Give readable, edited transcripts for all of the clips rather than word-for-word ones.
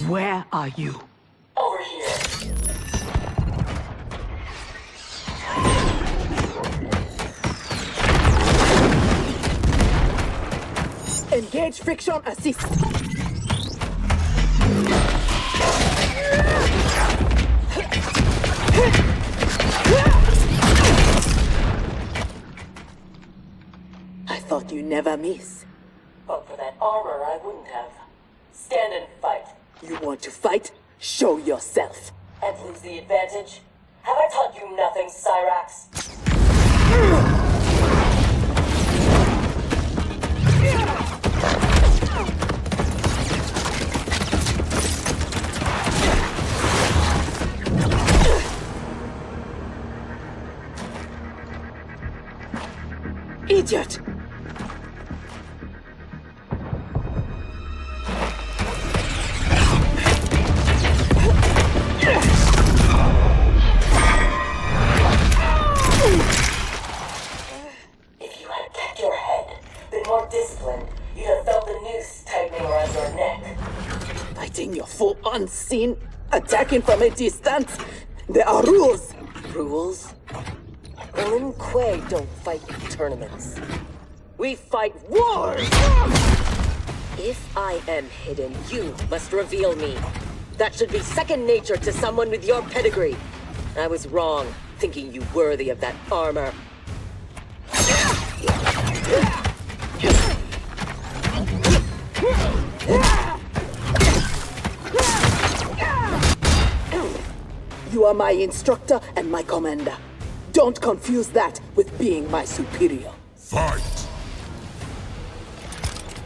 Where are you? Over here. Engage friction assist. I thought you never miss. But for that armor, I wouldn't have. Stand and fight. You want to fight? Show yourself. And lose the advantage? Have I taught you nothing, Cyrax? Idiot! If you had kept your head, been more disciplined, you'd have felt the noose tightening around your neck. Fighting your foe unseen, attacking from a distance. There are rules. Rules? Lin Kuei don't fight tournaments. We fight wars! If I am hidden, you must reveal me. That should be second nature to someone with your pedigree. I was wrong, thinking you worthy of that armor. You are my instructor and my commander. Don't confuse that with being my superior. Fight!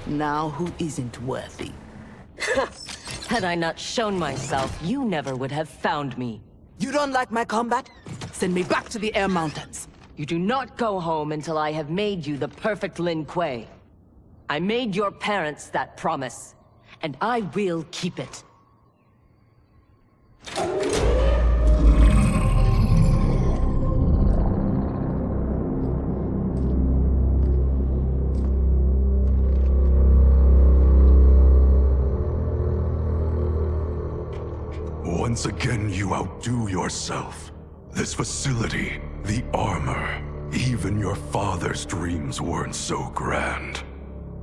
Now who isn't worthy? Had I not shown myself, you never would have found me. You don't like my combat? Send me back to the Air Mountains. You do not go home until I have made you the perfect Lin Kuei. I made your parents that promise, and I will keep it. Once again, you outdo yourself. This facility, the armor, even your father's dreams weren't so grand.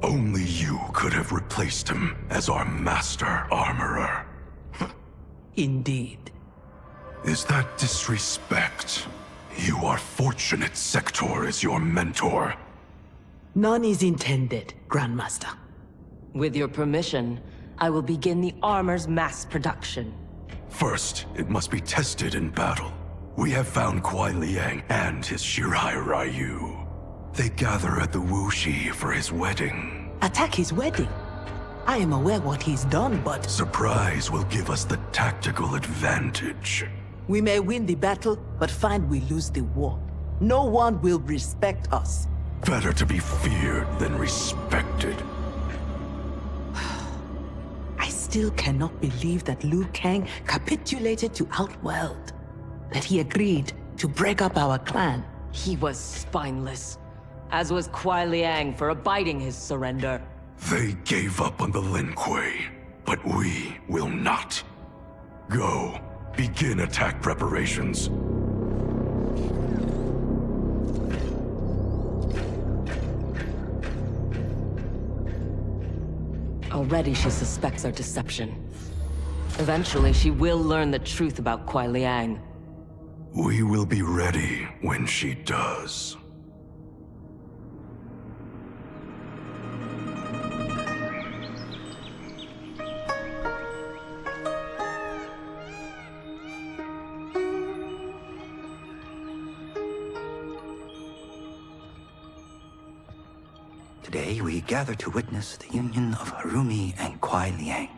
Only you could have replaced him as our master armorer. Indeed. Is that disrespect? You are fortunate Sector is your mentor. None is intended, Grandmaster. With your permission, I will begin the armor's mass production. First, it must be tested in battle. We have found Kuai Liang and his Shirai Ryu. They gather at the Wuxi for his wedding. Attack his wedding? I am aware what he's done, but... Surprise will give us the tactical advantage. We may win the battle, but find we lose the war. No one will respect us. Better to be feared than respected. I still cannot believe that Liu Kang capitulated to Outworld. That he agreed to break up our clan. He was spineless, as was Kuai Liang for abiding his surrender. They gave up on the Lin Kuei, but we will not. Go, begin attack preparations. Already she suspects our deception. Eventually she will learn the truth about Kuai Liang. We will be ready when she does. Today we gather to witness the union of Harumi and Kuai Liang.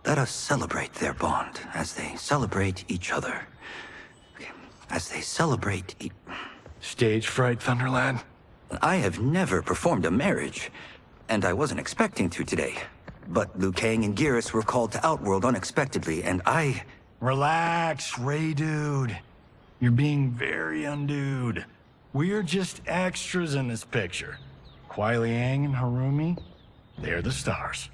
Let us celebrate their bond as they celebrate each other. As they celebrate Stage fright, Thunderlad? I have never performed a marriage, and I wasn't expecting to today. But Liu Kang and Geras were called to Outworld unexpectedly, and I... Relax, Ray dude. You're being very undude. We're just extras in this picture. Kuai Liang and Harumi, they're the stars.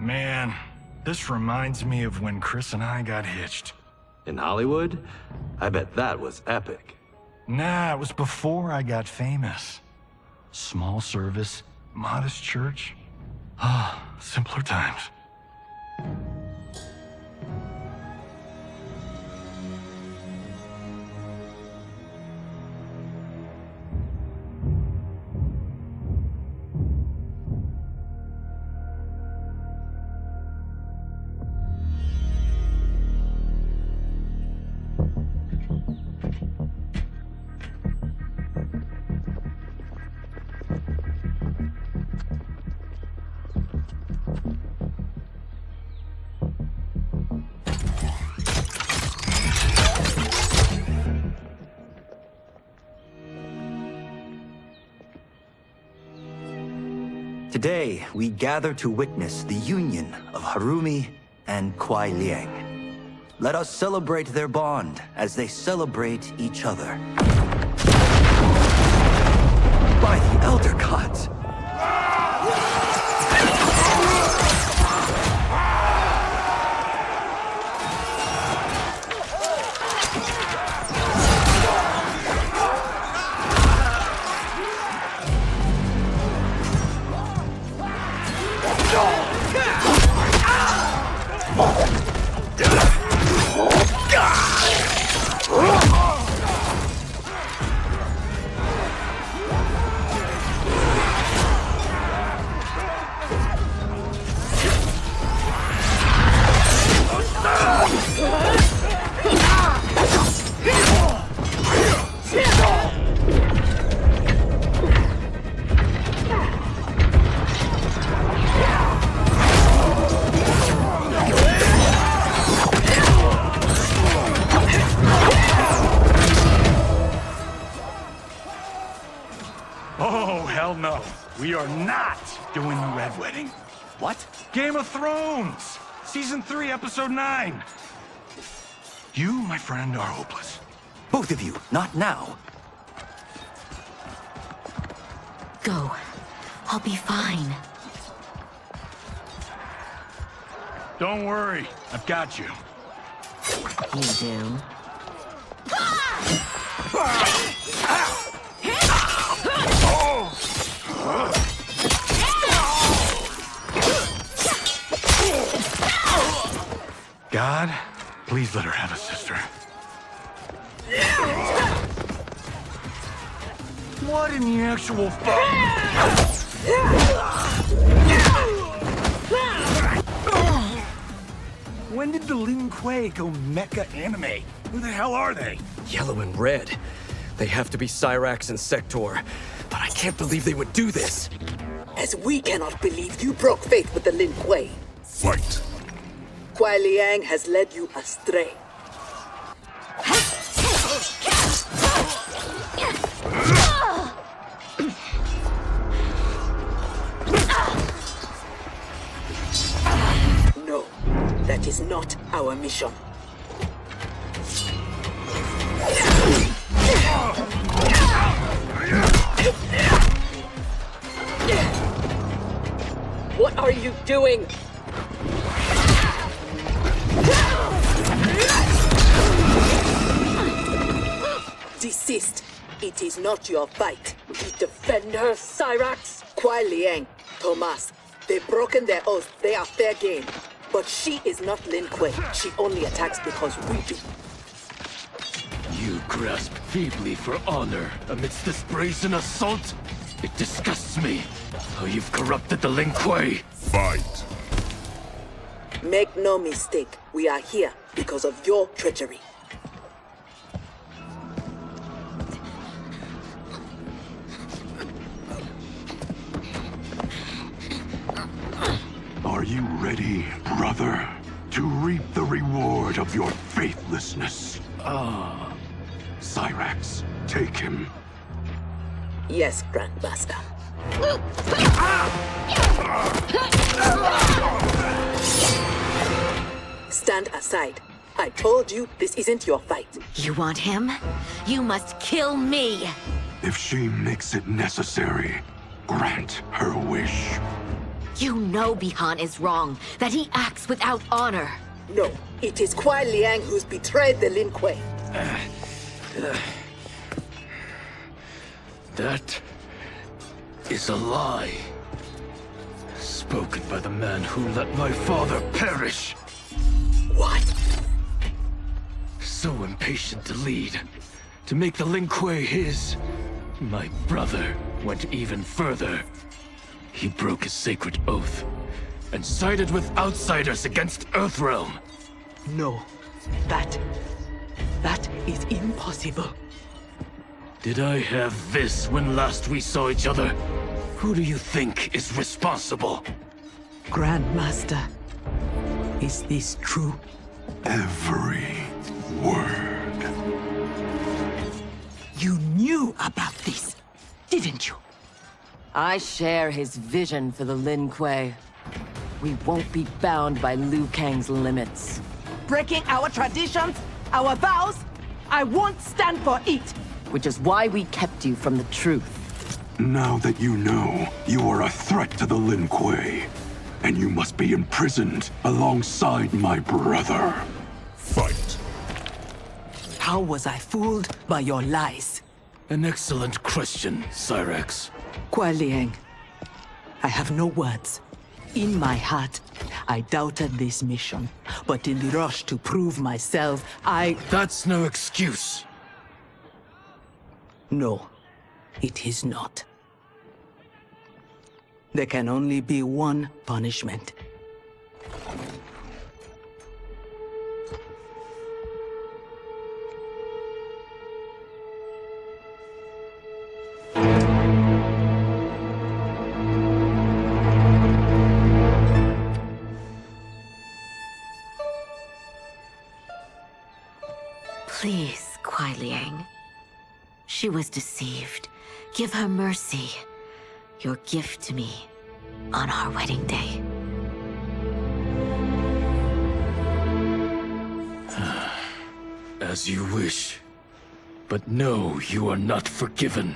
Man, this reminds me of when Chris and I got hitched. In Hollywood? I bet that was epic. Nah, it was before I got famous. Small service, modest church. Ah, simpler times. Today, we gather to witness the union of Harumi and Kuei Liang. Let us celebrate their bond as they celebrate each other. By the Elder Gods! Oh, hell no. We are not doing the Red Wedding. What? Game of Thrones! Season 3, Episode 9. You, my friend, are hopeless. Both of you, not now. Go. I'll be fine. Don't worry, I've got you. You do? God, please let her have a sister. What in the actual fuck? When did the Lin Kuei go mecha anime? Who the hell are they? Yellow and red. They have to be Cyrax and Sector. But I can't believe they would do this. As we cannot believe you broke faith with the Lin Kuei. Fight. Kuei Liang has led you astray. No, that is not our mission. What are you doing? Desist. It is not your fight. We defend her, Cyrax. Kuei Liang, Thomas. They've broken their oath. They are fair game. But she is not Lin Kuei. She only attacks because we do. You grasp feebly for honor amidst this brazen assault? It disgusts me how you've corrupted the Lin Kuei. Fight. Make no mistake. We are here because of your treachery. Are you ready, brother, to reap the reward of your faithlessness? Cyrax, take him. Yes, Grandmaster. Stand aside. I told you this isn't your fight. You want him? You must kill me! If she makes it necessary, grant her wish. You know Bihan is wrong, that he acts without honor. No, it is Kuai Liang who's betrayed the Lin Kuei. That is a lie. Spoken by the man who let my father perish. What? So impatient to lead, to make the Lin Kuei his. My brother went even further. He broke his sacred oath and sided with outsiders against Earthrealm. No, that is impossible. Did I have this when last we saw each other? Who do you think is responsible? Grandmaster, is this true? Every word. You knew about this, didn't you? I share his vision for the Lin Kuei. We won't be bound by Liu Kang's limits. Breaking our traditions, our vows, I won't stand for it. Which is why we kept you from the truth. Now that you know, you are a threat to the Lin Kuei, and you must be imprisoned alongside my brother. Fight. How was I fooled by your lies? An excellent question, Cyrax. Kuai Liang, I have no words. In my heart, I doubted this mission, but in the rush to prove myself, That's no excuse. No, it is not. There can only be one punishment. Please, Kuai Liang. She was deceived. Give her mercy. Your gift to me on our wedding day. As you wish. But no, you are not forgiven.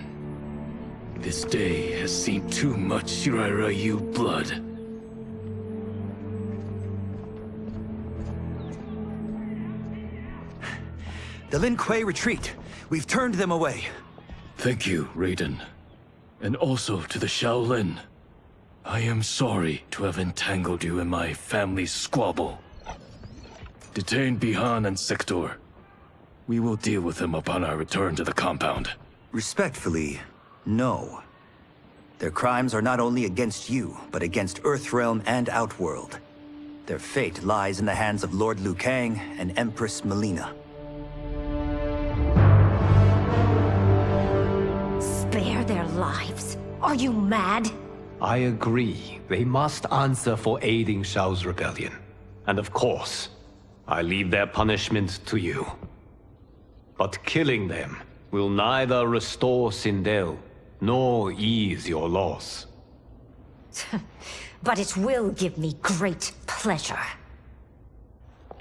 This day has seen too much Shirai Ryu blood. The Lin Kuei retreat. We've turned them away. Thank you, Raiden. And also to the Shaolin. I am sorry to have entangled you in my family's squabble. Detain Bihan and Sector. We will deal with them upon our return to the compound. Respectfully, no. Their crimes are not only against you, but against Earthrealm and Outworld. Their fate lies in the hands of Lord Liu Kang and Empress Melina. Spare their lives? Are you mad? I agree. They must answer for aiding Shao's rebellion. And of course, I leave their punishment to you. But killing them will neither restore Sindel, nor ease your loss. But it will give me great pleasure.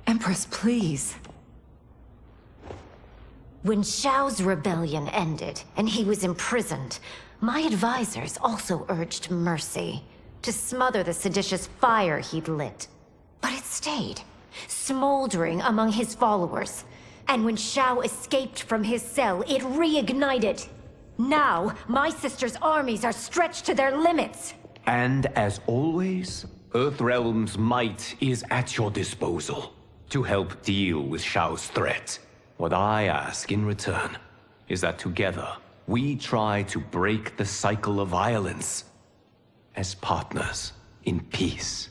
Empress, please. When Shao's rebellion ended, and he was imprisoned, my advisors also urged mercy, to smother the seditious fire he'd lit. But it stayed, smoldering among his followers. And when Shao escaped from his cell, it reignited. Now, my sister's armies are stretched to their limits. And as always, Earthrealm's might is at your disposal to help deal with Shao's threat. What I ask in return is that together, we try to break the cycle of violence as partners in peace.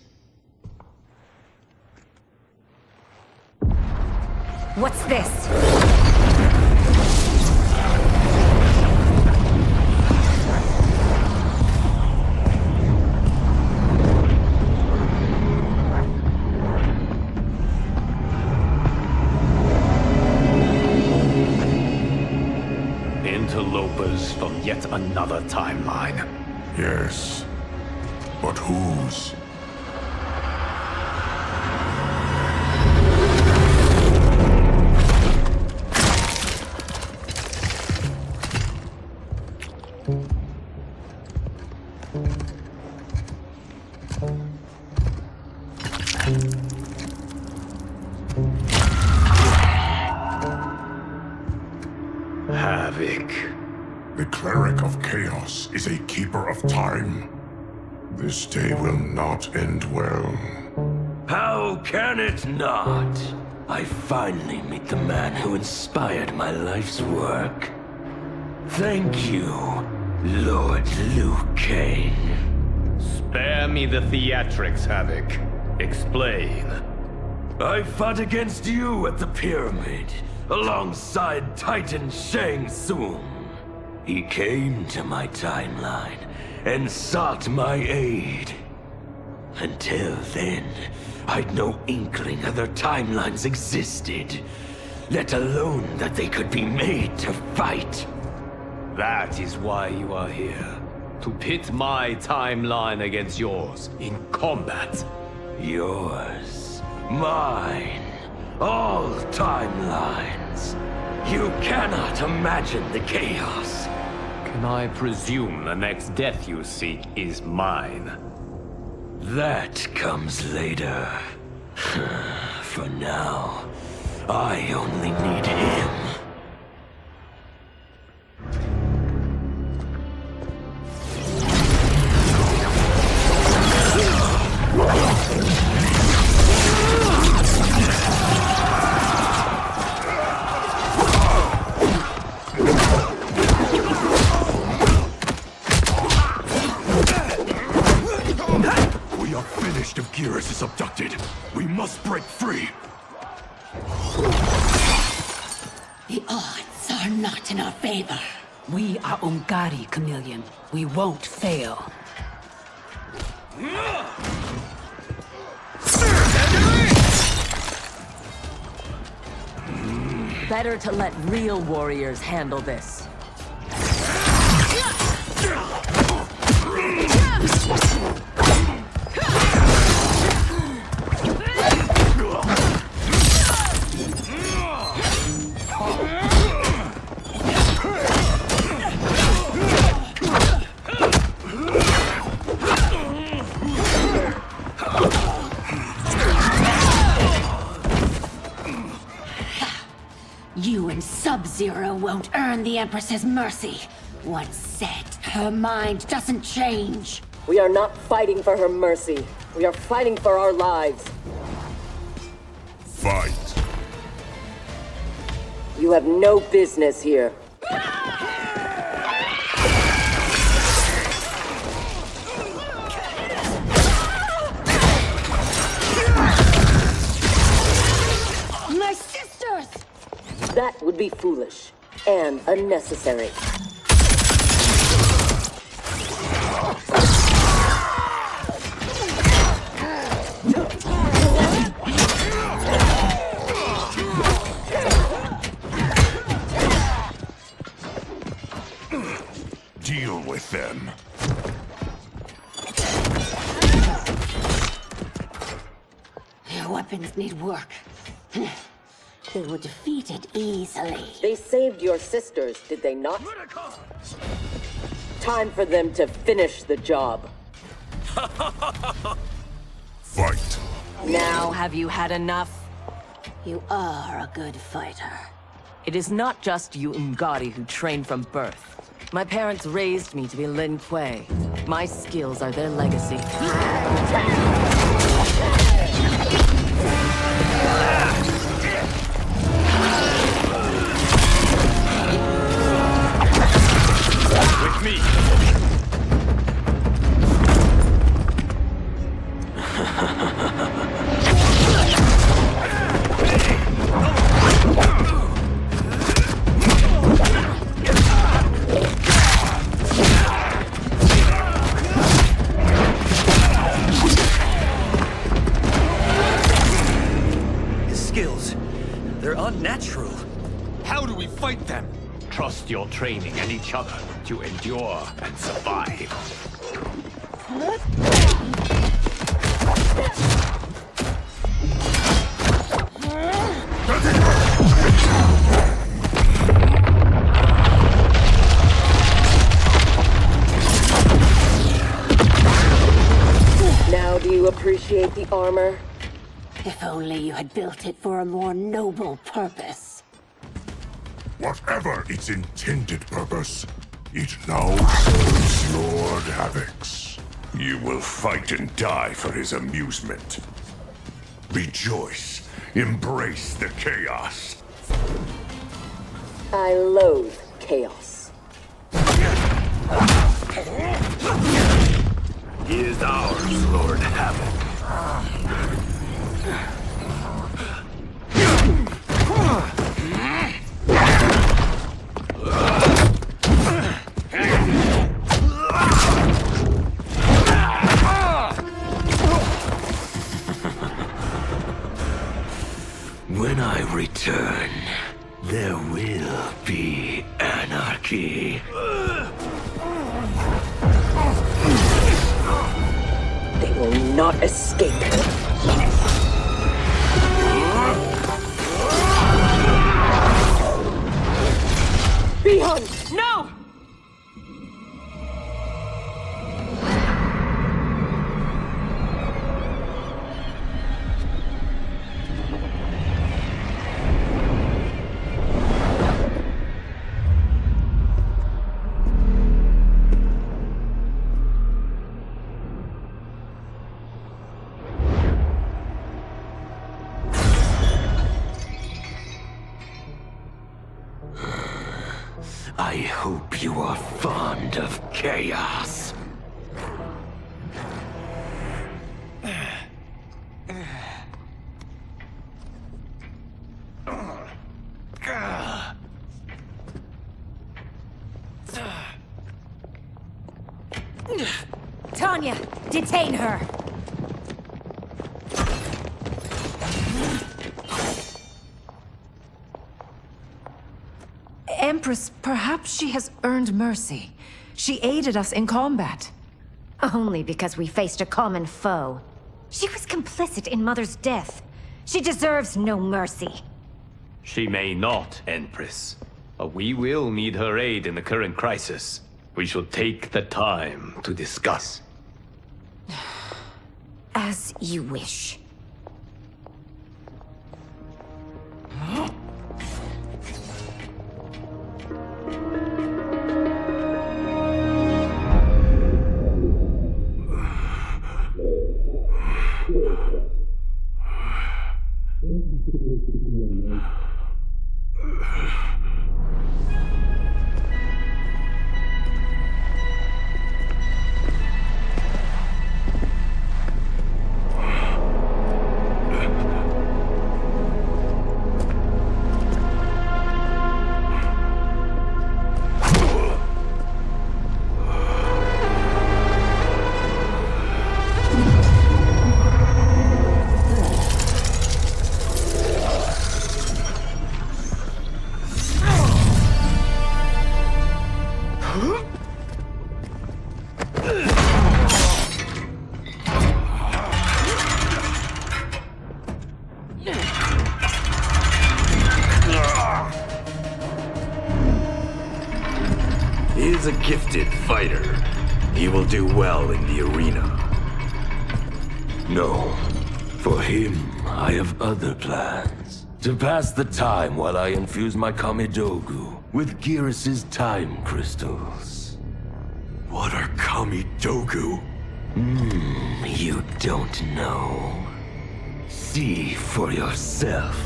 What's this? Interlopers from yet another timeline. Yes, but whose? Havik. The cleric of chaos is a keeper of time. This day will not end well. How can it not? I finally meet the man who inspired my life's work. Thank you, Lord Liu Kang. Spare me the theatrics, Havik. Explain. I fought against you at the pyramid, alongside Titan Shang Tsung. He came to my timeline and sought my aid. Until then, I'd no inkling other timelines existed, let alone that they could be made to fight. That is why you are here. To pit my timeline against yours in combat. Yours, mine, all timelines. You cannot imagine the chaos. Can I presume the next death you seek is mine? That comes later. For now, I only need him. If Geras is abducted, we must break free. The odds are not in our favor. We are Ungari, Chameleon. We won't fail. Better to let real warriors handle this. You and Sub-Zero won't earn the Empress's mercy. Once set, her mind doesn't change. We are not fighting for her mercy. We are fighting for our lives. Fight. You have no business here. My sisters! That would be foolish and unnecessary. Deal with them. Your weapons need work. They were defeated easily. They saved your sisters, did they not? Time for them to finish the job. Fight. Now have you had enough? You are a good fighter. It is not just you Ungari who train from birth. My parents raised me to be Lin Kuei. My skills are their legacy. With me! His skills, they're unnatural. How do we fight them? Trust your training and each other to endure and survive. Now do you appreciate the armor? If only you had built it for a more noble purpose. Whatever its intended purpose, it now serves Lord Havik's. You will fight and die for his amusement. Rejoice. Embrace the chaos. I loathe chaos. He is ours, Lord Havik. When I return, there will be anarchy. They will not escape. Beyond! No! I hope you are fond of chaos. Tanya, detain her! Empress, perhaps she has earned mercy. She aided us in combat. Only because we faced a common foe. She was complicit in Mother's death. She deserves no mercy. She may not, Empress. But we will need her aid in the current crisis. We shall take the time to discuss. As you wish. He is a gifted fighter. He will do well in the arena. No. For him, I have other plans. To pass the time while I infuse my Kamidogu with Geras' time crystals. What are Kamidogu? You don't know. See for yourself.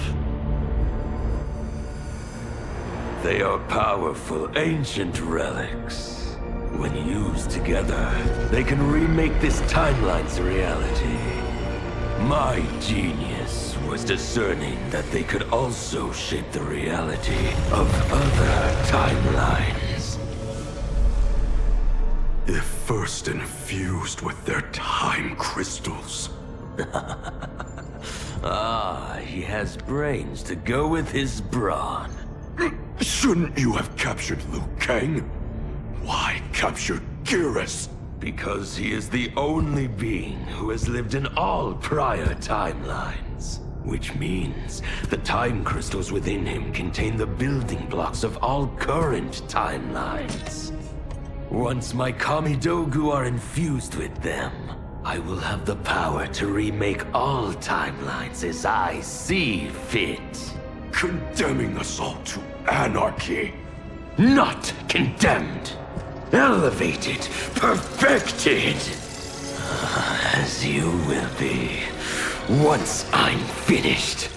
They are powerful, ancient relics. When used together, they can remake this timeline's reality. My genius was discerning that they could also shape the reality of other timelines. If first infused with their time crystals. He has brains to go with his brawn. Shouldn't you have captured Liu Kang? Why capture Geras? Because he is the only being who has lived in all prior timelines. Which means the time crystals within him contain the building blocks of all current timelines. Once my Kamidogu are infused with them, I will have the power to remake all timelines as I see fit. Condemning us all to anarchy. Not condemned. Elevated. Perfected. As you will be, once I'm finished.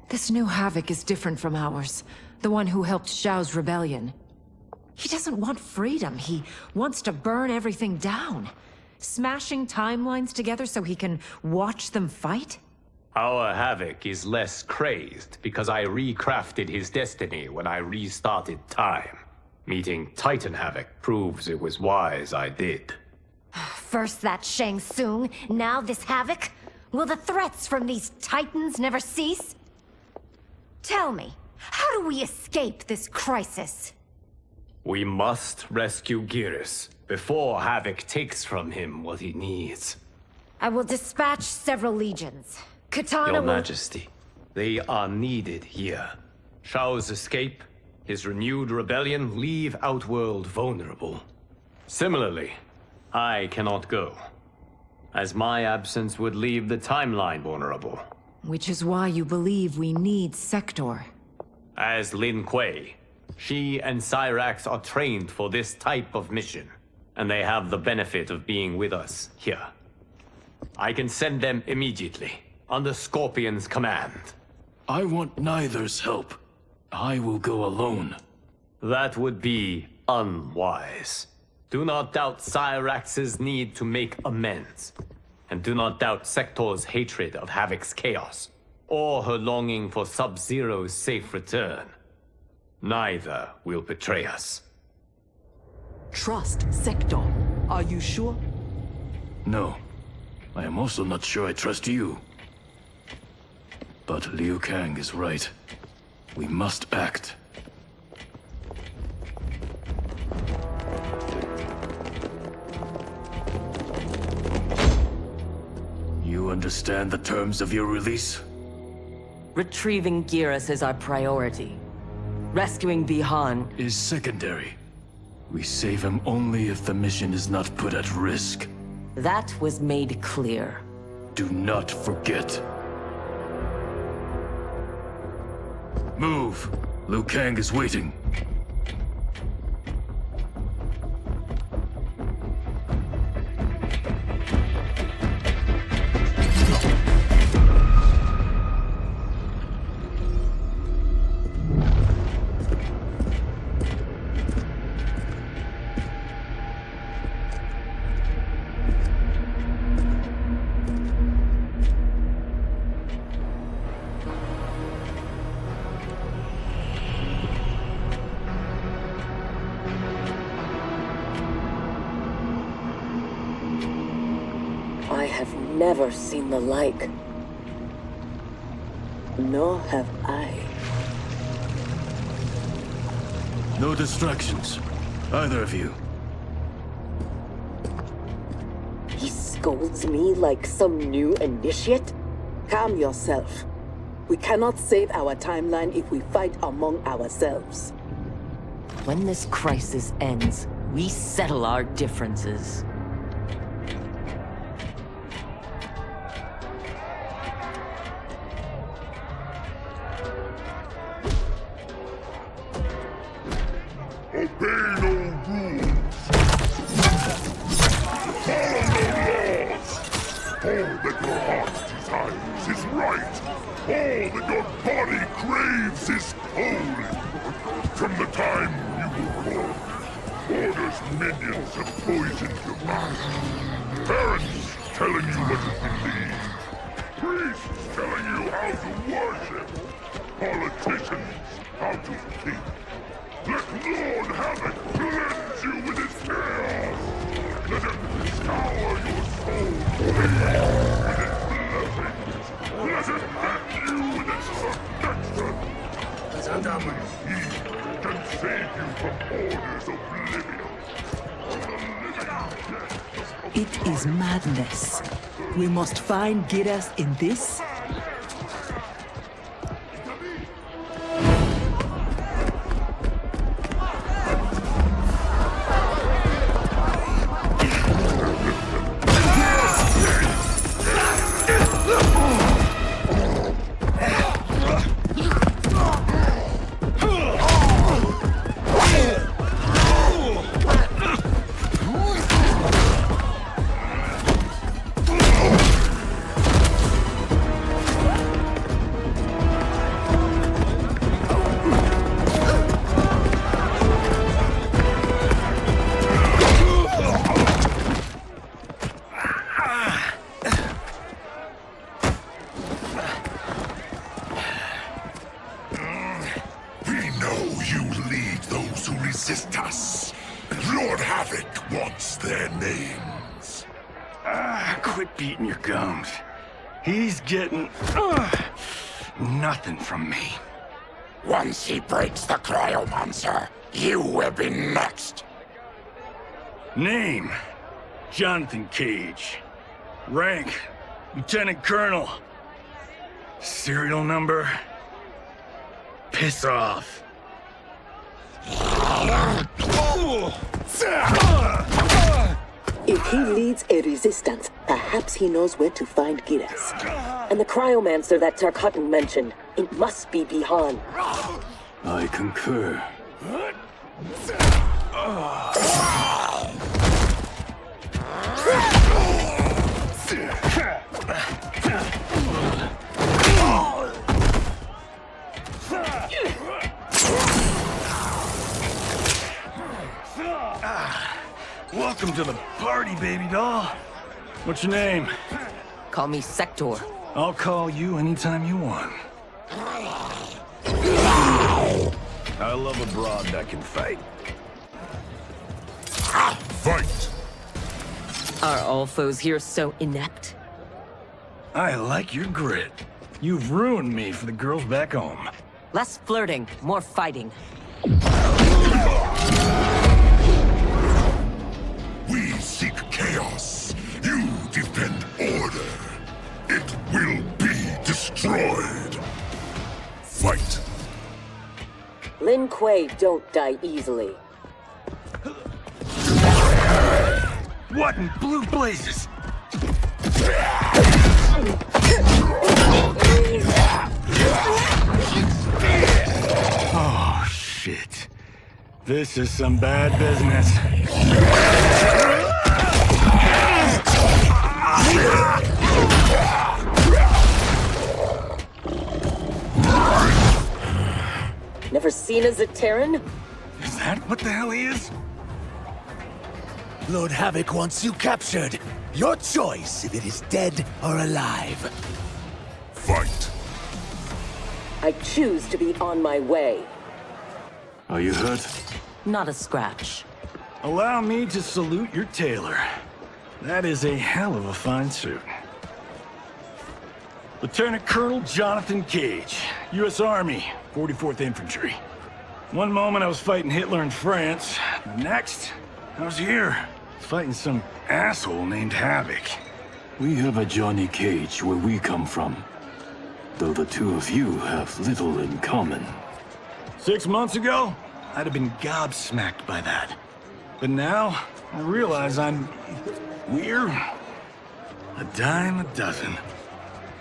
This new Havik is different from ours. The one who helped Xiao's rebellion. He doesn't want freedom. He wants to burn everything down. Smashing timelines together so he can watch them fight? Our Havik is less crazed because I recrafted his destiny when I restarted time. Meeting Titan Havik proves it was wise I did. First that Shang Tsung, now this Havik? Will the threats from these Titans never cease? Tell me, how do we escape this crisis? We must rescue Geras before Havik takes from him what he needs. I will dispatch several legions. Katana Your will... Majesty, they are needed here. Shao's escape, his renewed rebellion leave Outworld vulnerable. Similarly, I cannot go, as my absence would leave the timeline vulnerable. Which is why you believe we need Sector. As Lin Kuei, she and Cyrax are trained for this type of mission, and they have the benefit of being with us here. I can send them immediately, under Scorpion's command. I want neither's help. I will go alone. That would be unwise. Do not doubt Cyrax's need to make amends. And do not doubt Sector's hatred of Havik's chaos, or her longing for Sub-Zero's safe return. Neither will betray us. Trust Sector. Are you sure? No. I am also not sure I trust you. But Liu Kang is right. We must act. You understand the terms of your release? Retrieving Geras is our priority. Rescuing Bihan is secondary. We save him only if the mission is not put at risk. That was made clear. Do not forget. Move! Liu Kang is waiting. I have never seen the like. Nor have I. No distractions. Either of you. He scolds me like some new initiate? Calm yourself. We cannot save our timeline if we fight among ourselves. When this crisis ends, we settle our differences. Obey no rules. Follow no laws. All that your heart desires is right. All that your body craves is holy. From the time you were born, Order's minions have poisoned your mind. Parents telling you what to believe. Priests telling you how to worship. Politicians how to think. Let Lord Havik cleanse you with his chaos! Let him scour your soul with its blessings! Let him hand you with its protection! And only he can save you from Order's oblivion! It is madness. We must find Geras in this resistance. Lord Havik wants their names. Quit beating your gums. He's getting nothing from me. Once he breaks the cryomancer, you will be next. Name: Jonathan Cage. Rank: Lieutenant Colonel. Serial number: piss off. If he leads a resistance, perhaps he knows where to find Geras. And the cryomancer that Tarkatan mentioned, it must be beyond. I concur. Welcome to the party, baby doll. What's your name? Call me Sector. I'll call you anytime you want. I love a broad that can fight. Fight! Are all foes here so inept? I like your grit. You've ruined me for the girls back home. Less flirting, more fighting. We seek chaos. You defend order. It will be destroyed. Fight. Lin Kuei don't die easily. What in blue blazes? Oh, shit. This is some bad business. Never seen as a Terran? Is that what the hell he is? Lord Havik wants you captured. Your choice if it is dead or alive. Fight. I choose to be on my way. Are you hurt? Not a scratch. Allow me to salute your tailor. That is a hell of a fine suit. Lieutenant Colonel Jonathan Cage, U.S. Army, 44th Infantry. One moment I was fighting Hitler in France. The next, I was here, fighting some asshole named Havik. We have a Johnny Cage where we come from. Though the two of you have little in common. 6 months ago, I'd have been gobsmacked by that. But now, I realize I'm weird. A dime a dozen.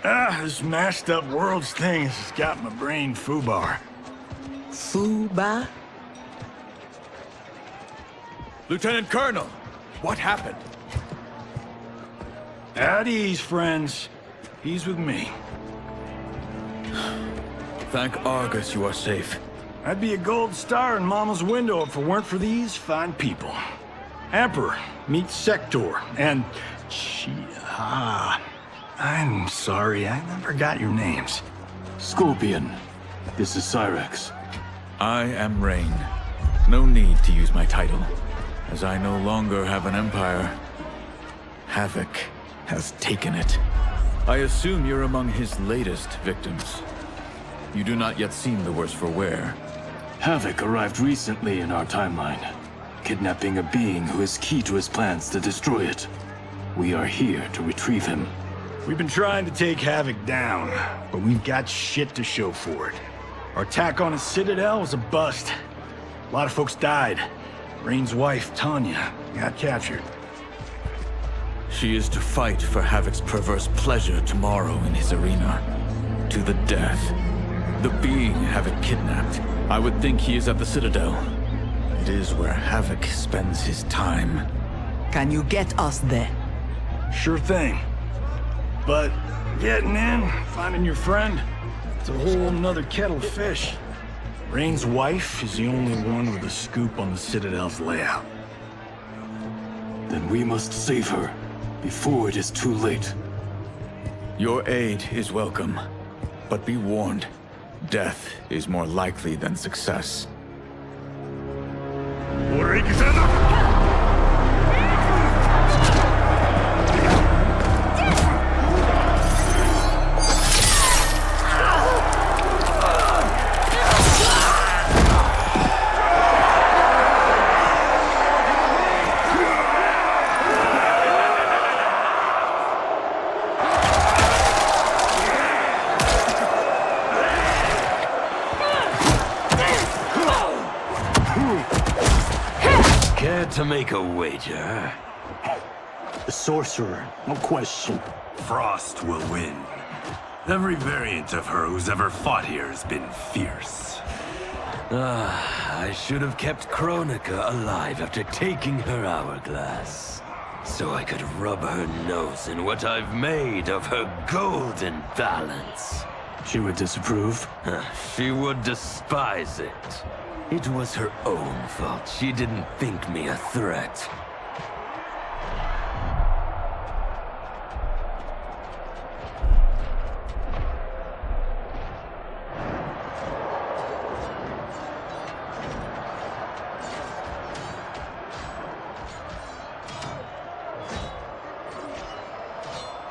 This mashed up worlds thing has got my brain foobar. Fuba? Lieutenant Colonel, what happened? At ease, friends. He's with me. Thank Argus you are safe. I'd be a gold star in Mama's window if it weren't for these fine people. Emperor, meet Sector, and... I'm sorry, I never got your names. Scorpion, this is Cyrex. I am Rain. No need to use my title, as I no longer have an empire. Havik has taken it. I assume you're among his latest victims. You do not yet seem the worse for wear. Havik arrived recently in our timeline, kidnapping a being who is key to his plans to destroy it. We are here to retrieve him. We've been trying to take Havik down, but we've got shit to show for it. Our attack on his citadel was a bust. A lot of folks died. Rain's wife, Tanya, got captured. She is to fight for Havik's perverse pleasure tomorrow in his arena. To the death. The being Havik kidnapped. I would think he is at the Citadel. It is where Havik spends his time. Can you get us there? Sure thing. But getting in, finding your friend, it's a whole nother kettle of fish. Rain's wife is the only one with a scoop on the Citadel's layout. Then we must save her, before it is too late. Your aid is welcome, but be warned, death is more likely than success. Care to make a wager? The sorcerer, no question. Frost will win. Every variant of her who's ever fought here has been fierce. I should have kept Kronika alive after taking her hourglass. So I could rub her nose in what I've made of her golden balance. She would disapprove? She would despise it. It was her own fault. She didn't think me a threat.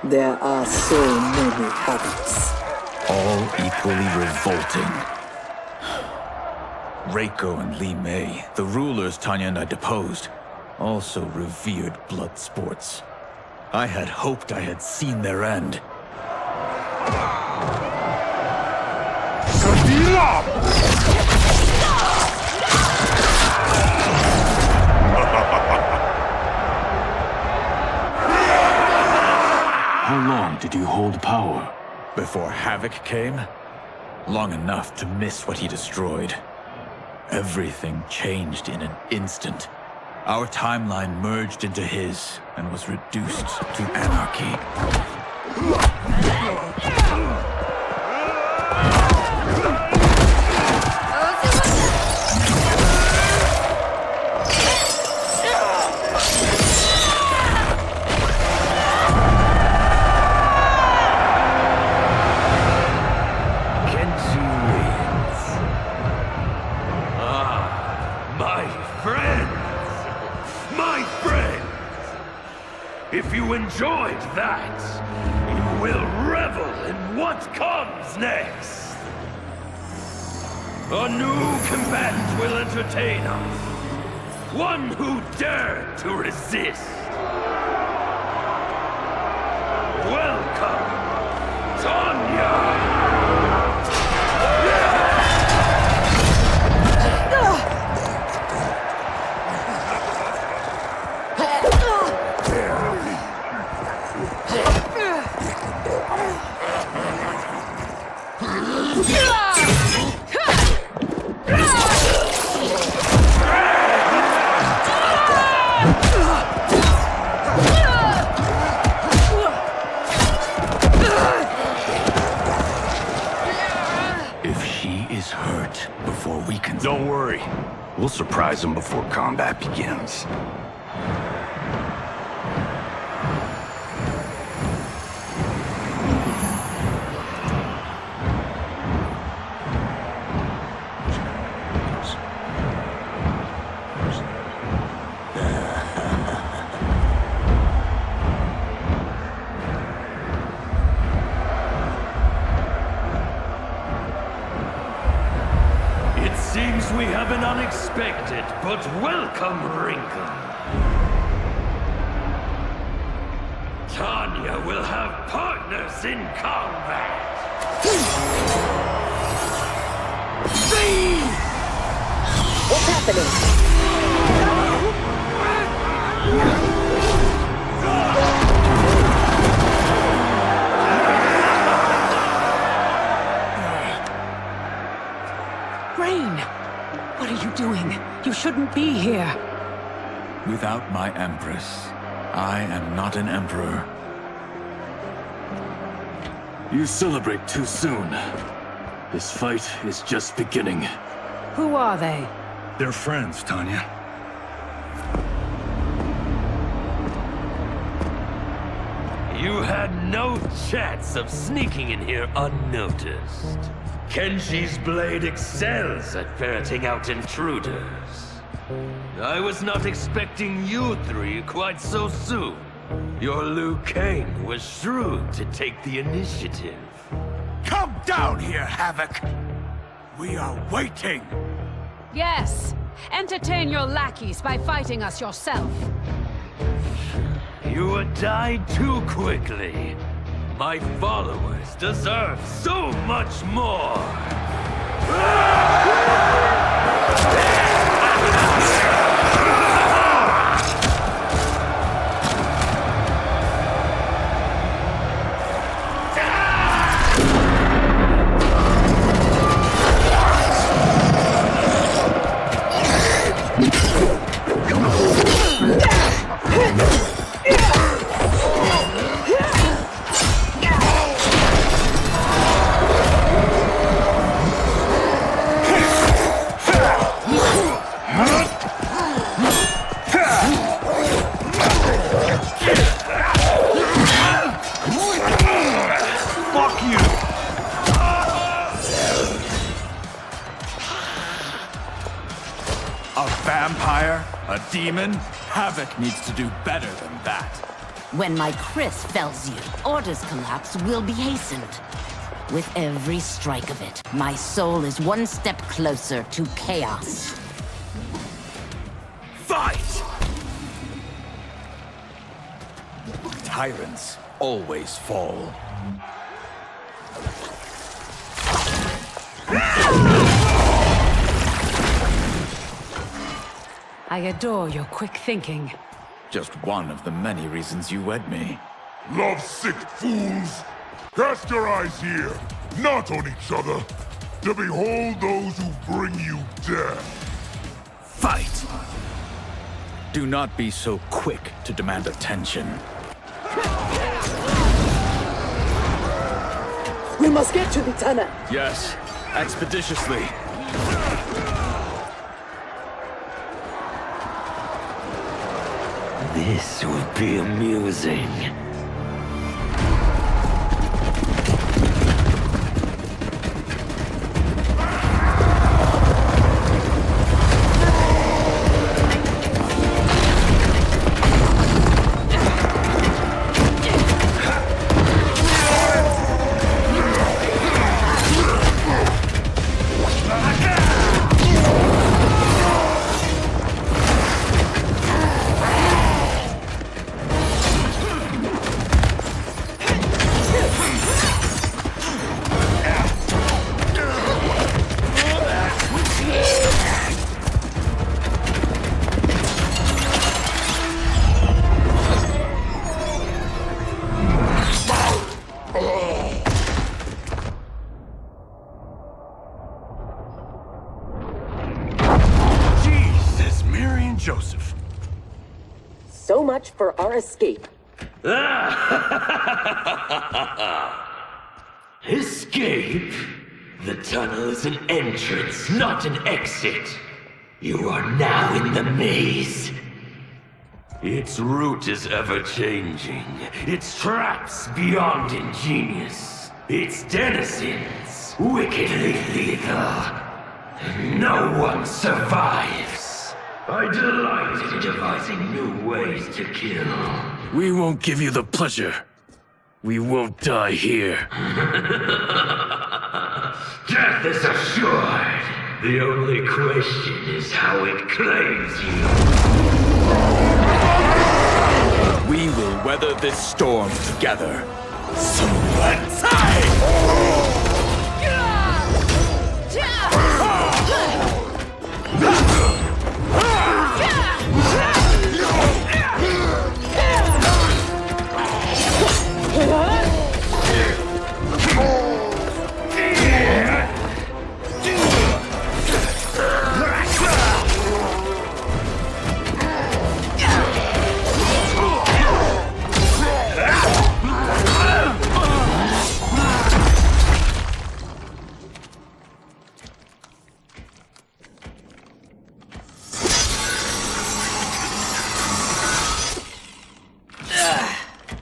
There are so many Haviks. All equally revolting. Reiko and Li Mei, the rulers Tanya and I deposed, also revered blood sports. I had hoped I had seen their end. How long did you hold power? Before Havik came? Long enough to miss what he destroyed. Everything changed in an instant. Our timeline merged into his and was reduced to anarchy. If you enjoyed that, you will revel in what comes next. A new combatant will entertain us. One who dared to resist. Welcome, Tanya! Don't worry. We'll surprise them before combat begins. Seems we have an unexpected but welcome wrinkle. Tanya will have partners in combat. What's happening? What are you doing? You shouldn't be here. Without my Empress, I am not an Emperor. You celebrate too soon. This fight is just beginning. Who are they? They're friends, Tanya. You had no chance of sneaking in here unnoticed. Kenshi's blade excels at ferreting out intruders. I was not expecting you three quite so soon. Your Liu Kang was shrewd to take the initiative. Come down here, Havik! We are waiting! Yes! Entertain your lackeys by fighting us yourself. You would die too quickly. My followers deserve so much more! A demon? Havik needs to do better than that. When my Chris fells you, Order's collapse will be hastened. With every strike of it, my soul is one step closer to chaos. Fight! Tyrants always fall. I adore your quick thinking. Just one of the many reasons you wed me. Love-sick fools! Cast your eyes here, not on each other, to behold those who bring you death. Fight! Do not be so quick to demand attention. We must get to the tunnel. Yes, expeditiously. This would be amusing. Joseph. So much for our escape. Escape? The tunnel is an entrance, not an exit. You are now in the maze. Its route is ever-changing. Its traps beyond ingenious. Its denizens wickedly lethal. No one survives. I delight in devising new ways to kill. We won't give you the pleasure. We won't die here. Death is assured. The only question is how it claims you. We will weather this storm together.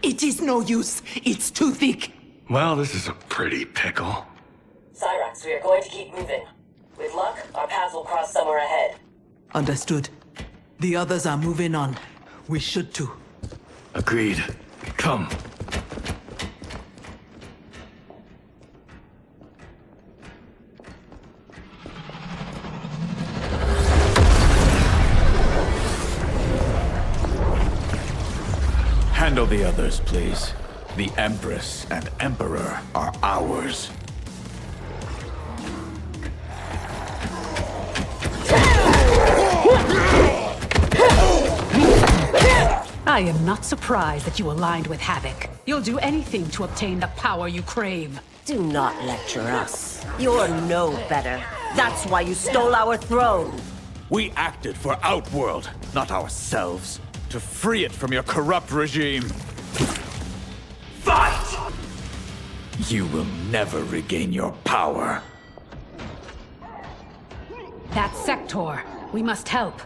It is no use. It's too thick. Well, this is a pretty pickle. Cyrax, we are going to keep moving. With luck, our paths will cross somewhere ahead. Understood. The others are moving on. We should too. Agreed. Come. Handle the others, please. The Empress and Emperor are ours. I am not surprised that you aligned with Havik. You'll do anything to obtain the power you crave. Do not lecture us. You're no better. That's why you stole our throne. We acted for Outworld, not ourselves. To free it from your corrupt regime. Fight! You will never regain your power. That sector. We must help.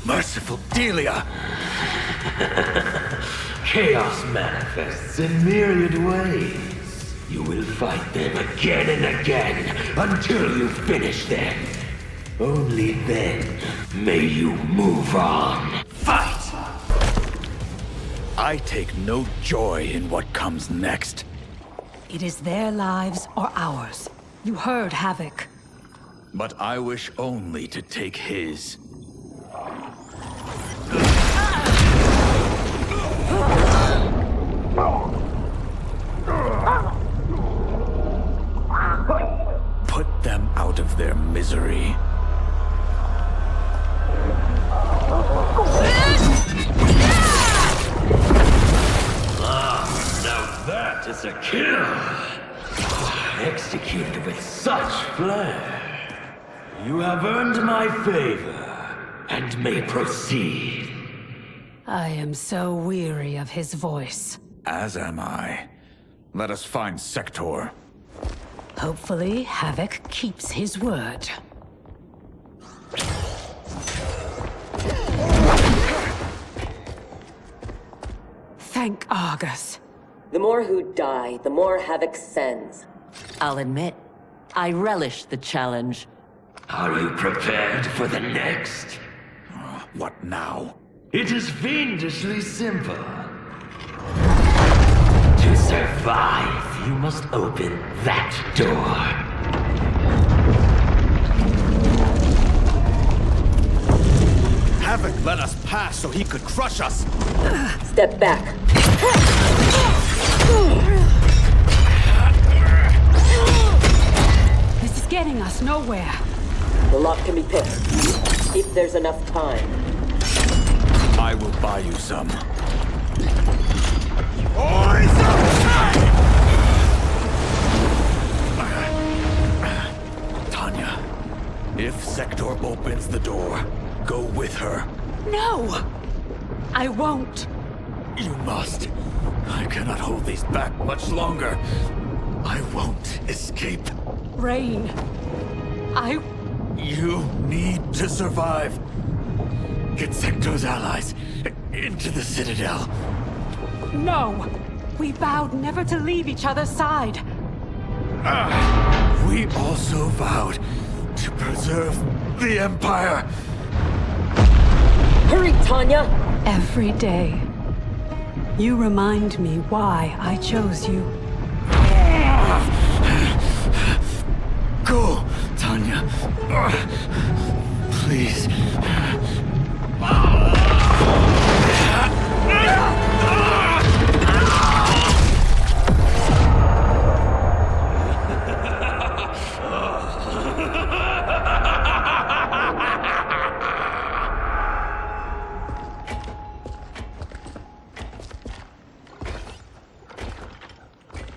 Merciful Delia! Chaos manifests in myriad ways. You will fight them again and again until you finish them. Only then may you move on. Fight! I take no joy in what comes next. It is their lives or ours. You heard Havik. But I wish only to take his. Put them out of their misery. Now that is a kill. Executed with such flair. You have earned my favor, and may proceed. I am so weary of his voice. As am I. Let us find Sector. Hopefully, Havik keeps his word. Thank Argus. The more who die, the more Havik sends. I'll admit, I relish the challenge. Are you prepared for the next? What now? It is fiendishly simple. To survive, you must open that door. Havik let us pass so he could crush us! Step back. This is getting us nowhere. The lock can be picked, if there's enough time. I will buy you some. Tanya, if Sector opens the door, go with her. No! I won't. You must. I cannot hold these back much longer. I won't escape. Rain. You need to survive. Get Sector's allies into the Citadel. No! We vowed never to leave each other's side. We also vowed to preserve the Empire. Hurry, Tanya! Every day, you remind me why I chose you. Go, Tanya. Please.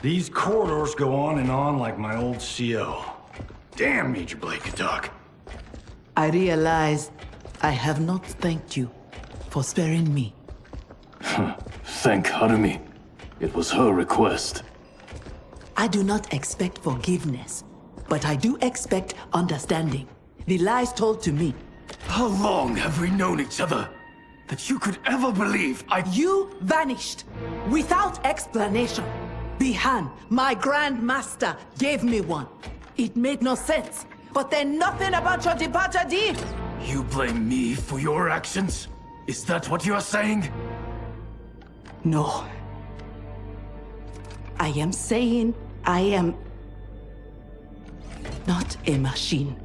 These corridors go on and on like my old CO. Damn, Major Blake could talk. I realize I have not thanked you for sparing me. Thank Harumi. It was her request. I do not expect forgiveness, but I do expect understanding. The lies told to me. How long have we known each other? That you could ever believe You vanished without explanation. Bihan, my Grand Master, gave me one. It made no sense, but then nothing about your departure did. You blame me for your actions? Is that what you're saying? No. I am saying I am not a machine.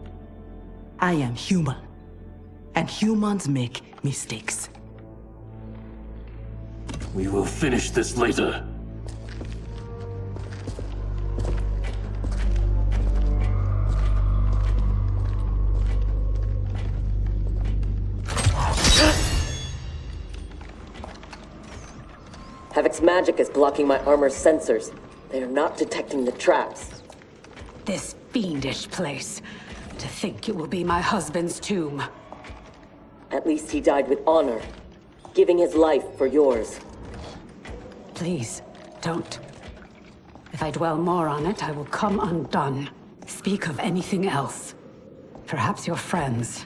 I am human. And humans make mistakes. We will finish this later. Havik's magic is blocking my armor's sensors. They are not detecting the traps. This fiendish place. To think it will be my husband's tomb. At least he died with honor, giving his life for yours. Please, don't. If I dwell more on it, I will come undone. Speak of anything else. Perhaps your friends.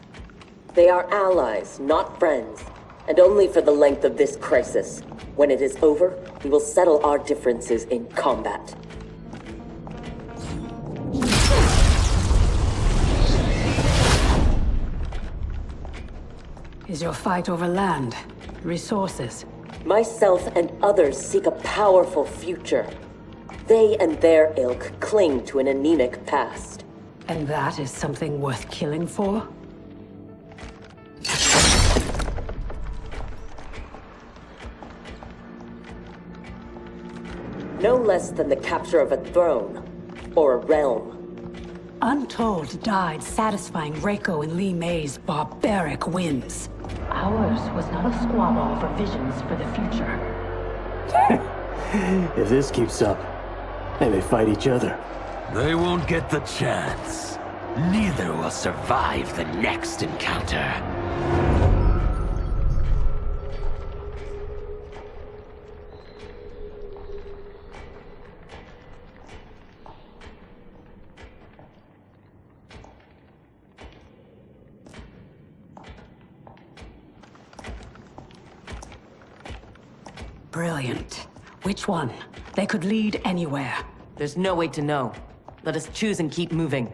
They are allies, not friends. And only for the length of this crisis. When it is over, we will settle our differences in combat. Is your fight over land, resources? Myself and others seek a powerful future. They and their ilk cling to an anemic past. And that is something worth killing for? No less than the capture of a throne, or a realm. Untold died satisfying Reiko and Li Mei's barbaric whims. Ours was not a squabble over visions for the future. If this keeps up, they may fight each other. They won't get the chance. Neither will survive the next encounter. Brilliant. Which one? They could lead anywhere. There's no way to know. Let us choose and keep moving.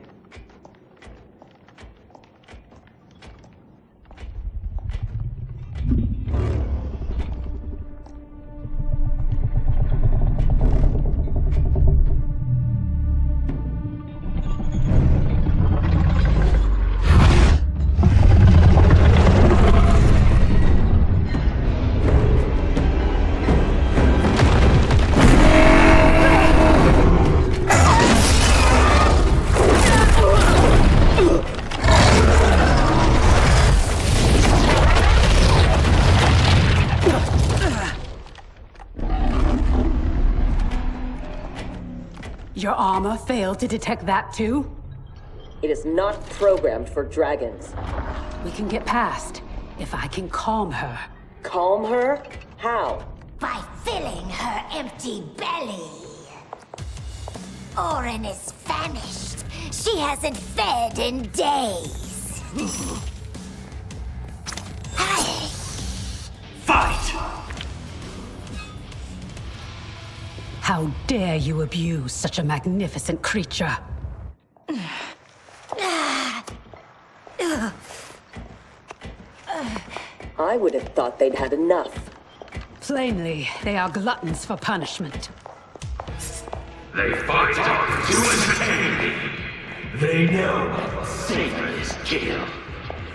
Your armor failed to detect that too? It is not programmed for dragons. We can get past, if I can calm her. Calm her? How? By filling her empty belly. Orin is famished. She hasn't fed in days. Fight! How dare you abuse such a magnificent creature? I would have thought they'd had enough. Plainly, they are gluttons for punishment. They fight to entertain me. They know savor is kill.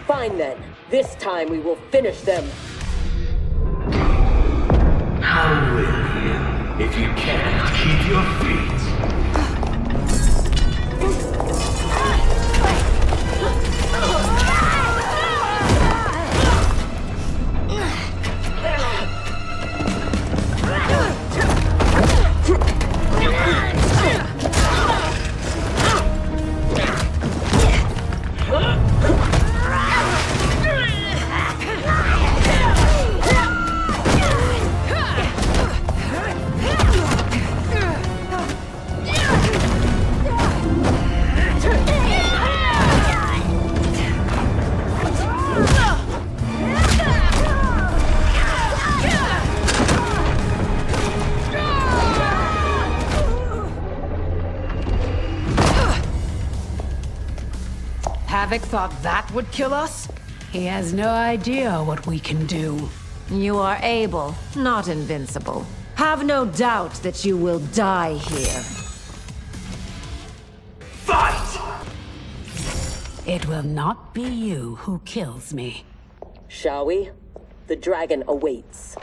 Fine then. This time we will finish them. How will you, if you can't keep your feet? Havik thought that would kill us? He has no idea what we can do. You are able, not invincible. Have no doubt that you will die here. Fight! It will not be you who kills me. Shall we? The dragon awaits.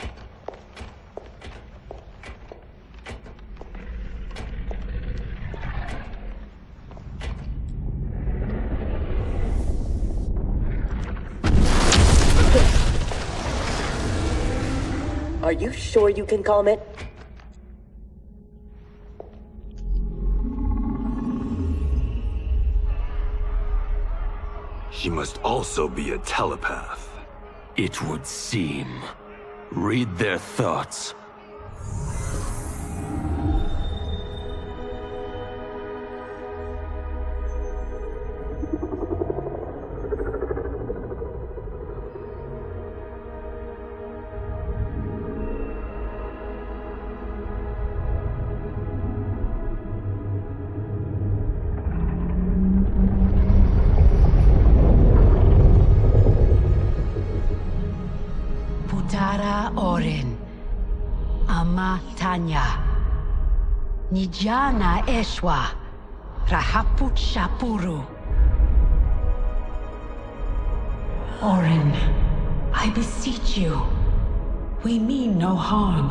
Are you sure you can calm it? She must also be a telepath. It would seem. Read their thoughts. Putara Orin, Ama Tanya, Nijana Eshwa, Rahaput Shapuru. Orin, I beseech you, we mean no harm.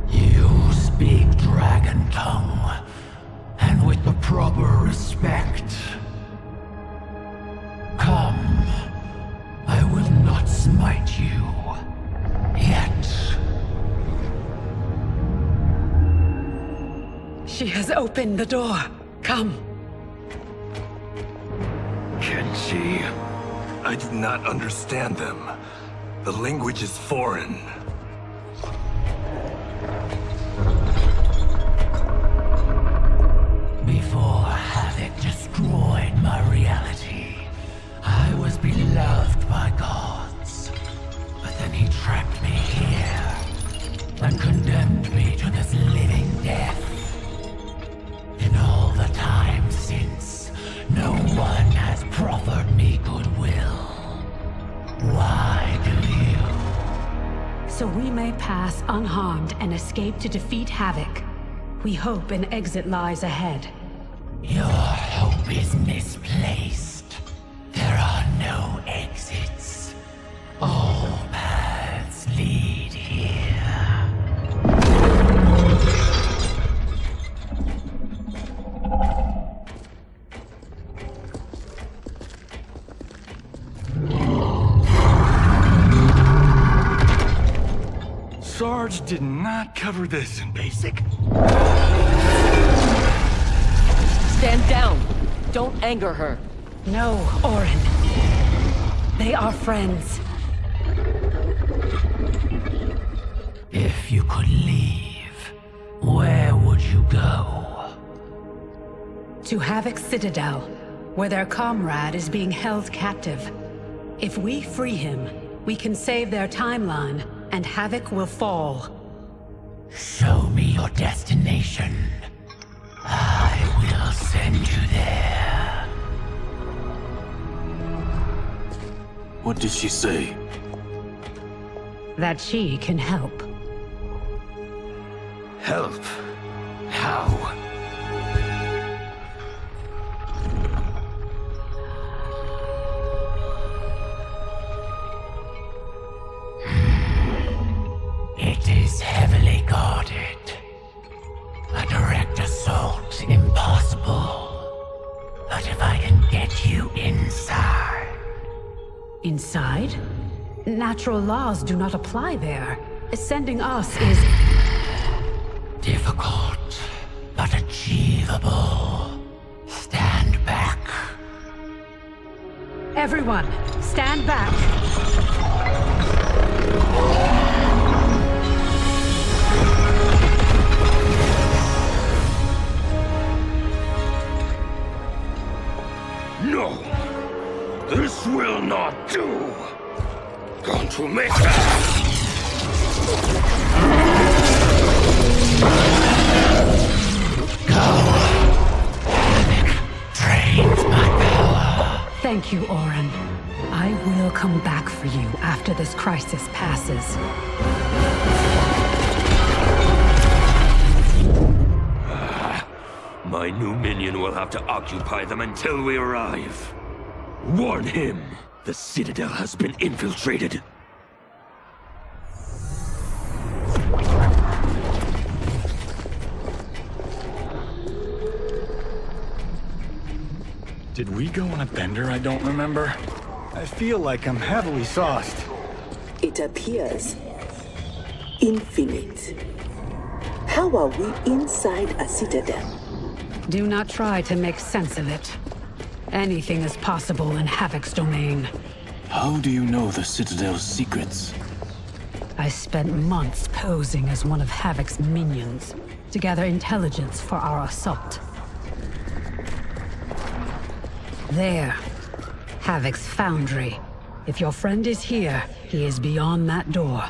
You speak dragon tongue, and with the proper respect. Come, I will not smite you. Yet. She has opened the door. Come. Can she? I do not understand them. The language is foreign. Before Havik destroyed my reality, I was beloved by gods. But then he trapped me here and condemned me to this living death. In all the time since, no one has proffered me goodwill. Why do you? So we may pass unharmed and escape to defeat Havik. We hope an exit lies ahead. Your hope is misplaced. There are no exits. All paths lead here. Sarge did not cover this in basic. Stand down. Don't anger her. No, Orin. They are friends. If you could leave, where would you go? To Havik Citadel, where their comrade is being held captive. If we free him, we can save their timeline, and Havik will fall. Show me your destination. I will send you there. What did she say? That she can help. Help? How? It is heavily guarded. A direct assault impossible. But if I can get you inside... Inside? Natural laws do not apply there. Sending us is... difficult, but achievable. Stand back. Everyone, stand back. No! This will not do! Going to make that! Go! Havik drains my power. Thank you, Orin. I will come back for you after this crisis passes. My new minion will have to occupy them until we arrive. Warn him! The Citadel has been infiltrated. Did we go on a bender I don't remember? I feel like I'm heavily sauced. It appears infinite. How are we inside a citadel? Do not try to make sense of it. Anything is possible in Havik's domain. How do you know the Citadel's secrets? I spent months posing as one of Havik's minions to gather intelligence for our assault. There. Havik's foundry. If your friend is here, he is beyond that door.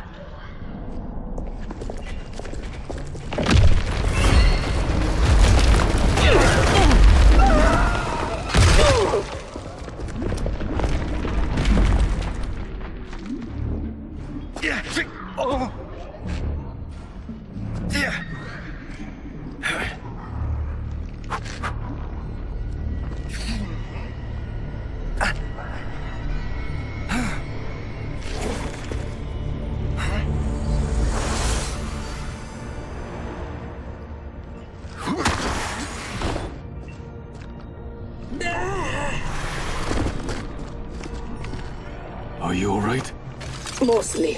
Are you alright? Mostly.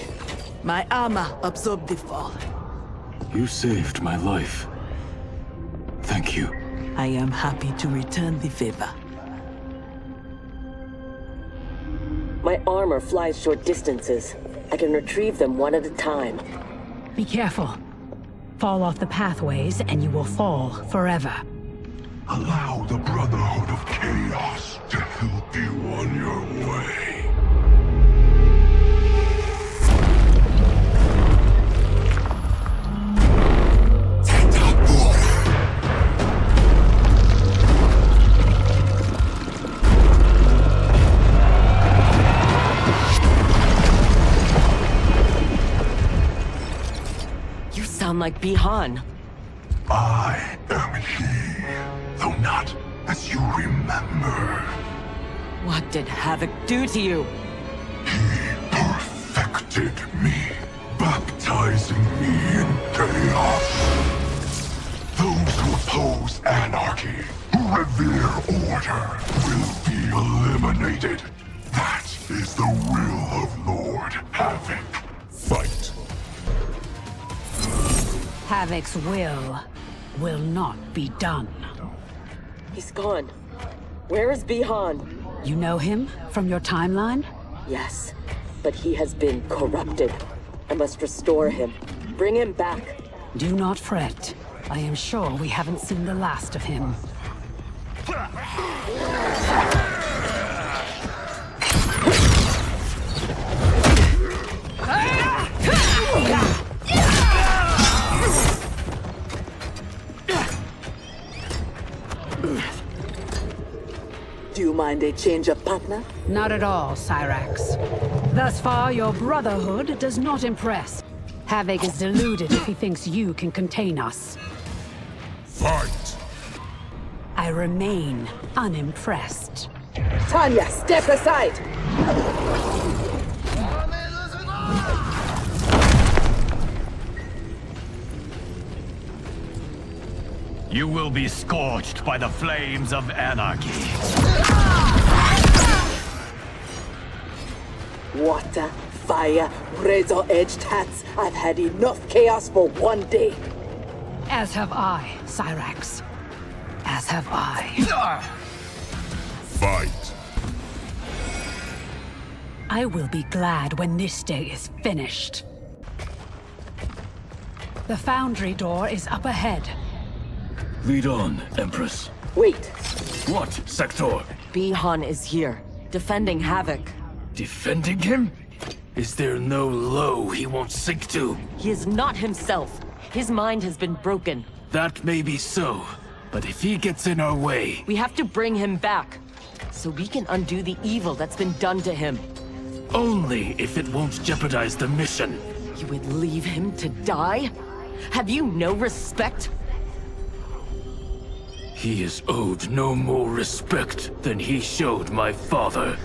My armor absorbed the fall. You saved my life. Thank you. I am happy to return the favor. My armor flies short distances. I can retrieve them one at a time. Be careful. Fall off the pathways and you will fall forever. Allow the Brotherhood of Chaos to help you on your way. You sound like Bihan. I am he, though not as you remember. What did Havik do to you? He perfected me, baptizing me in chaos. Those who oppose anarchy, who revere order, will be eliminated. That is the will of Lord Havik. Fight. Havik's will not be done. He's gone. Where is Bihan? You know him from your timeline? Yes, but he has been corrupted. I must restore him. Bring him back. Do not fret. I am sure we haven't seen the last of him. Do you mind a change of partner? Not at all, Cyrax. Thus far, your Brotherhood does not impress. Havik is deluded if he thinks you can contain us. Fight! I remain unimpressed. Tanya, step aside! You will be scorched by the flames of anarchy. Water, fire, razor-edged hats. I've had enough chaos for one day. As have I, Cyrax. As have I. Fight! I will be glad when this day is finished. The foundry door is up ahead. Lead on, Empress. Wait. What, Sector? Bihan is here, defending Havik. Defending him? Is there no low he won't sink to? He is not himself. His mind has been broken. That may be so, but if he gets in our way... We have to bring him back. so we can undo the evil that's been done to him. Only if it won't jeopardize the mission. You would leave him to die? Have you no respect? He is owed no more respect than he showed my father.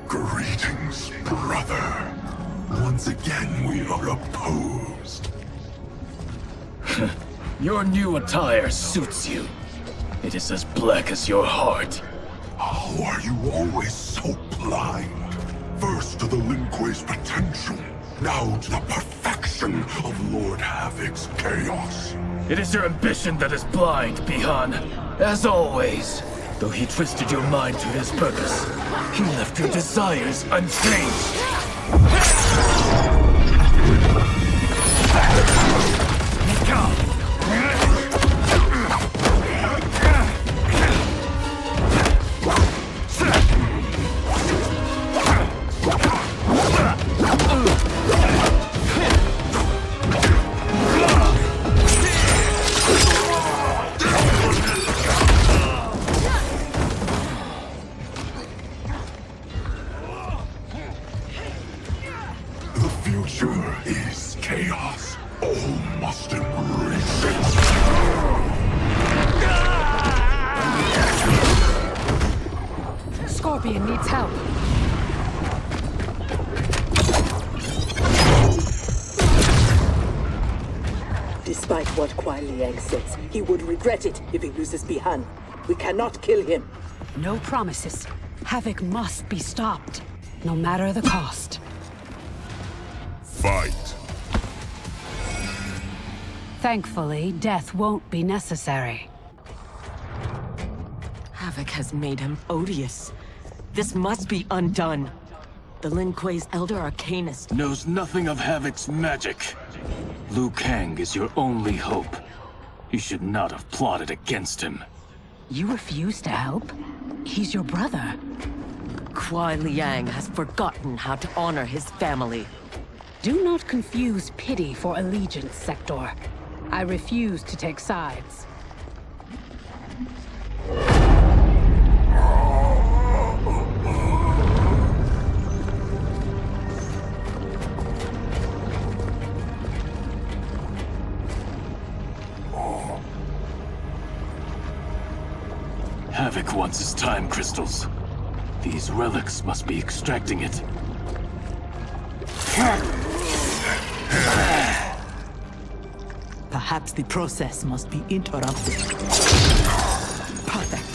Greetings, brother. Once again, we are opposed. Your new attire suits you. It is as black as your heart. How are you always so blind? First to the Lin Kuei's potential, now to the perfection of Lord Havik's chaos. It is your ambition that is blind, Bihan. As always. Though he twisted your mind to his purpose, he left your desires unchanged. The future is chaos. All must embrace it. Scorpion needs help. Despite what Kuai Liang says, he would regret it if he loses Bihan. We cannot kill him. No promises. Havik must be stopped, no matter the cost. Fight. Thankfully, death won't be necessary. Havik has made him odious. This must be undone. The Lin Kuei's Elder Arcanist knows nothing of Havik's magic. Liu Kang is your only hope. You should not have plotted against him. You refuse to help? He's your brother. Kuai Liang has forgotten how to honor his family. Do not confuse pity for allegiance, Sector. I refuse to take sides. Havik wants his time crystals. These relics must be extracting it. Perhaps the process must be interrupted. Perfect.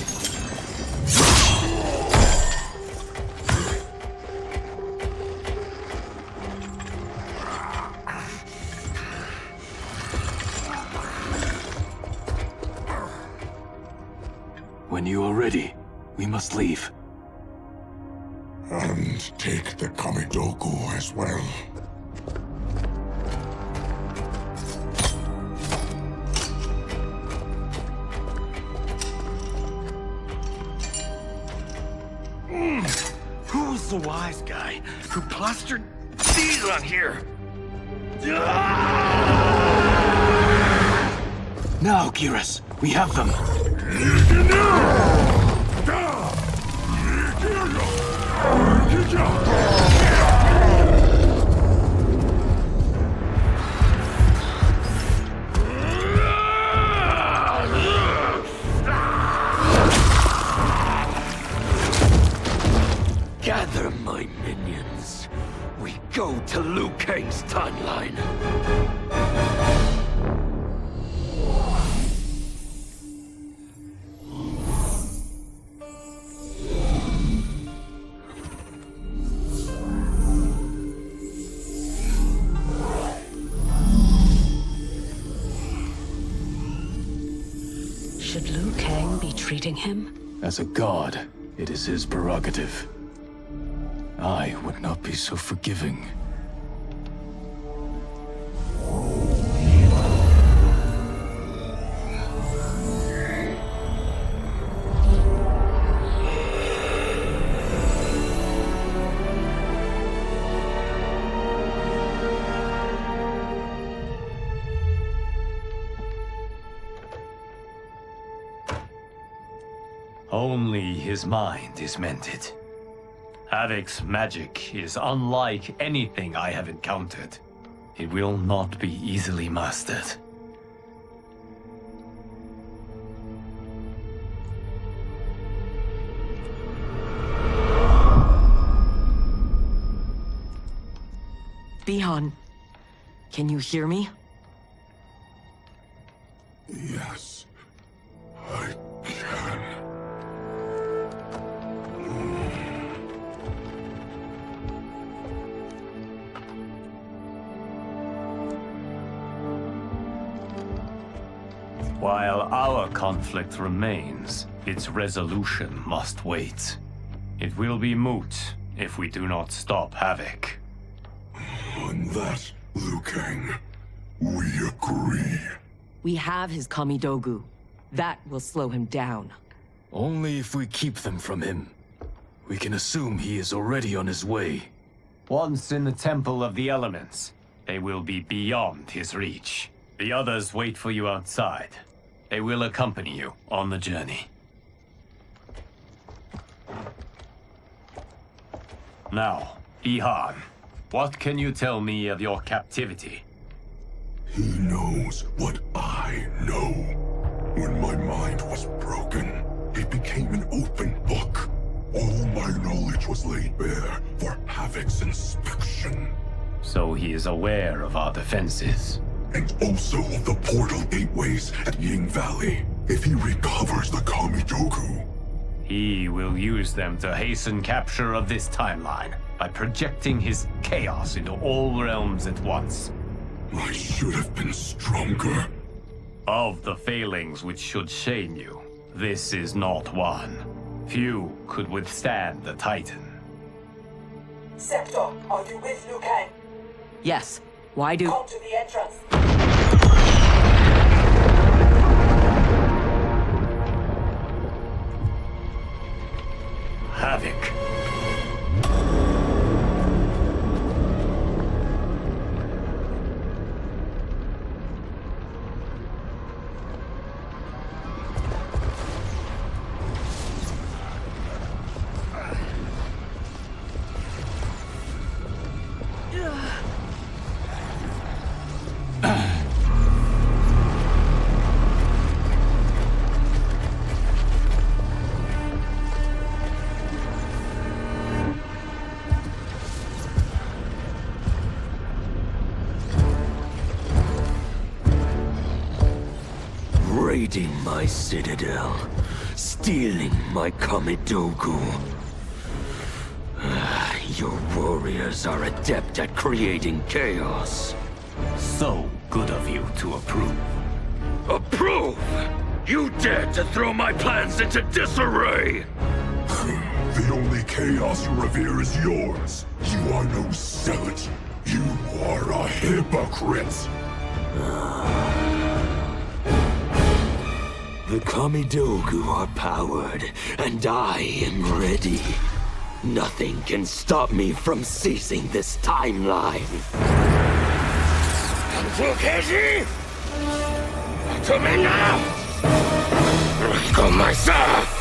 When you are ready, we must leave. And take the Kamidogu as well. Who's the wise guy who plastered these on here? Now, Geras, we have them. Gather my minions. We go to Liu Kang's timeline. Should Liu Kang be treating him? As a god, it is his prerogative. I would not be so forgiving. Only his mind is mended. Havik's magic is unlike anything I have encountered. It will not be easily mastered. Bihan, can you hear me? Yes, I can. While our conflict remains, its resolution must wait. It will be moot if we do not stop Havik. On that, Liu Kang, we agree. We have his Kamidogu. That will slow him down. Only if we keep them from him. We can assume he is already on his way. Once in the Temple of the Elements, they will be beyond his reach. The others wait for you outside. They will accompany you on the journey. Now, Bihan, what can you tell me of your captivity? He knows what I know. When my mind was broken, it became an open book. All my knowledge was laid bare for Havik's inspection. So he is aware of our defenses. And also of the portal gateways at Ying Valley. If he recovers the Kamidogu, he will use them to hasten capture of this timeline by projecting his chaos into all realms at once. I should have been stronger. Of the failings which should shame you, this is not one. Few could withstand the Titan. Scepter, are you with Liu Kang? Yes. Why do... Come to the entrance. Havik. Raiding my citadel, stealing my Kamidogu. Your warriors are adept at creating chaos. So good of you to approve. Approve? You dare to throw my plans into disarray! The only chaos you revere is yours. You are no zealot. You are a hypocrite. The Kamidogu are powered, and I am ready. Nothing can stop me from seizing this timeline. Fukeji! To me now! Go myself!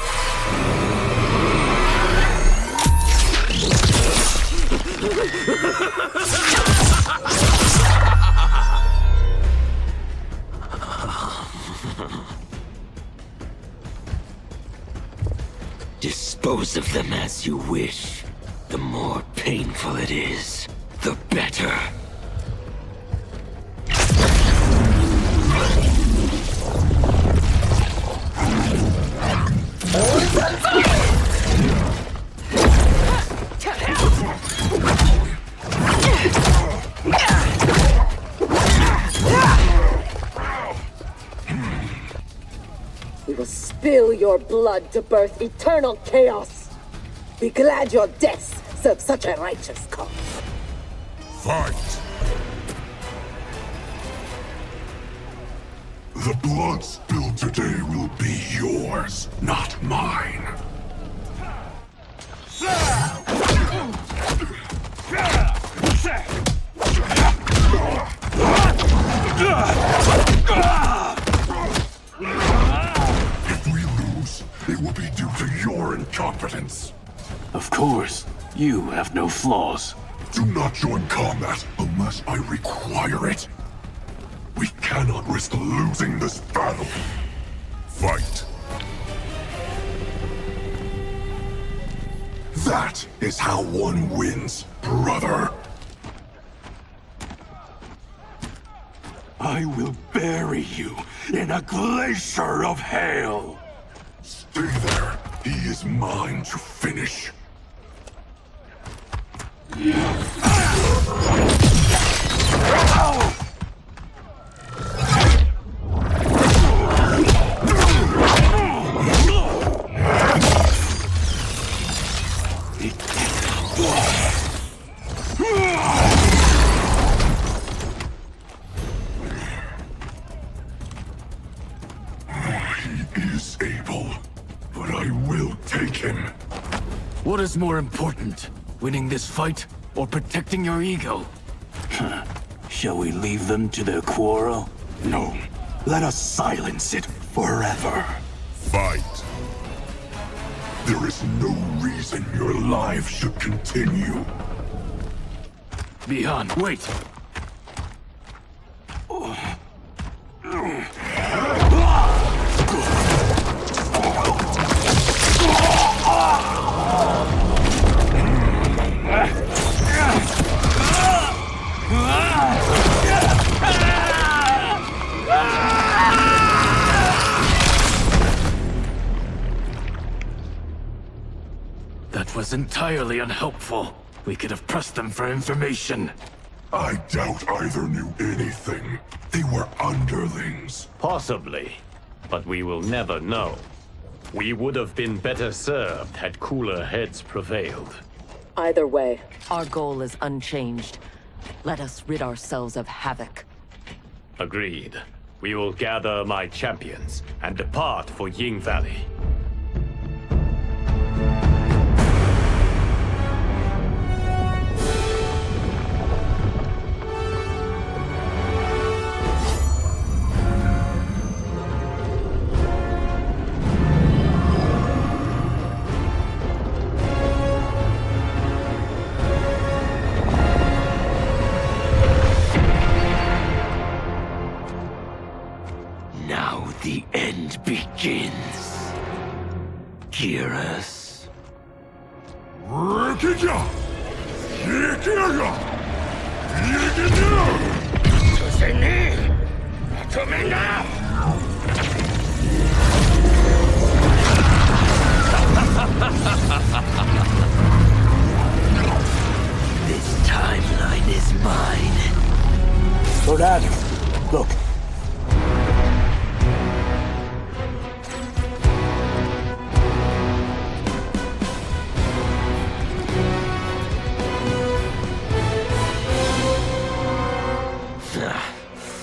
Dispose of them as you wish. The more painful it is, the better. We will spill your blood to birth eternal chaos. Be glad your deaths serve such a righteous cause. Fight! The blood spilled today will be yours, not mine. If we lose, it will be due to your incompetence. Of course. You have no flaws. Do not join combat unless I require it. We cannot risk losing this battle. Fight. That is how one wins, brother. I will bury you in a glacier of hail. Stay there. He is mine to finish. He is able, but I will take him. What is more important? Winning this fight or protecting your ego? Shall we leave them to their quarrel? No. Let us silence it forever. Fight. There is no reason your life should continue. Bihan, wait! That was entirely unhelpful. We could have pressed them for information. I doubt either knew anything. They were underlings. Possibly, but we will never know. We would have been better served had cooler heads prevailed. Either way. Our goal is unchanged. Let us rid ourselves of Havik. Agreed. We will gather my champions and depart for Ying Valley. Now the end begins. Geras. Rikija! Yikiga! Yikinu! Tuseni! Tumena! This timeline is mine. Lord Adam, look.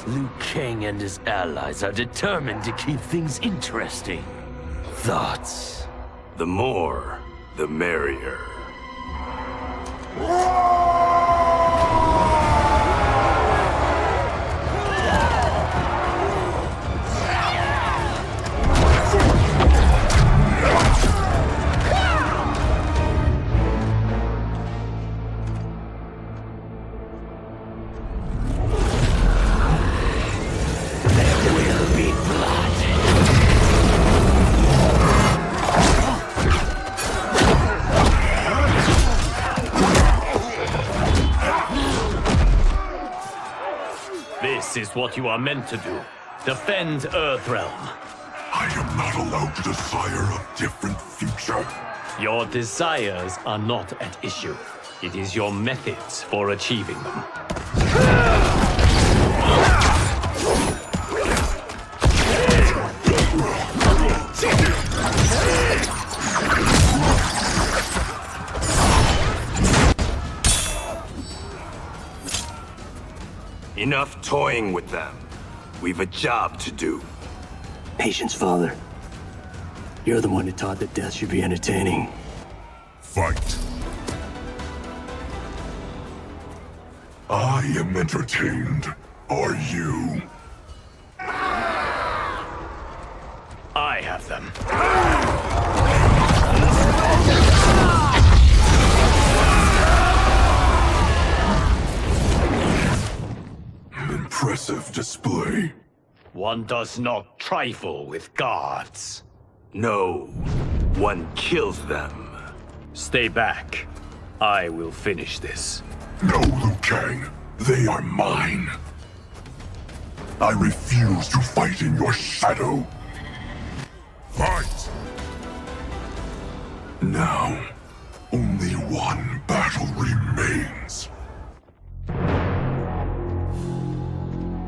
Liu Kang and his allies are determined to keep things interesting. Thoughts? The more, the merrier. This is what you are meant to do. Defend Earthrealm. I am not allowed to desire a different future. Your desires are not at issue. It is your methods for achieving them. Enough toying with them. We've a job to do. Patience, Father. You're the one who taught that death should be entertaining. Fight. I am entertained. Are you? I have them. One does not trifle with gods. No, one kills them. Stay back. I will finish this. No, Liu Kang. They are mine. I refuse to fight in your shadow. Fight! Now, only one battle remains.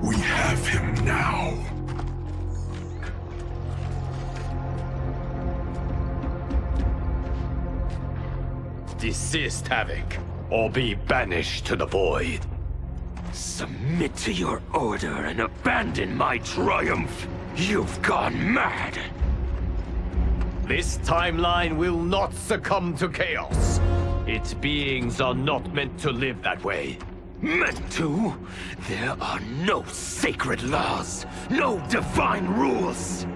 We have him now. Desist, Havik, or be banished to the void. Submit to your order and abandon my triumph. You've gone mad. This timeline will not succumb to chaos. Its beings are not meant to live that way. Meant to? There are no sacred laws, no divine rules.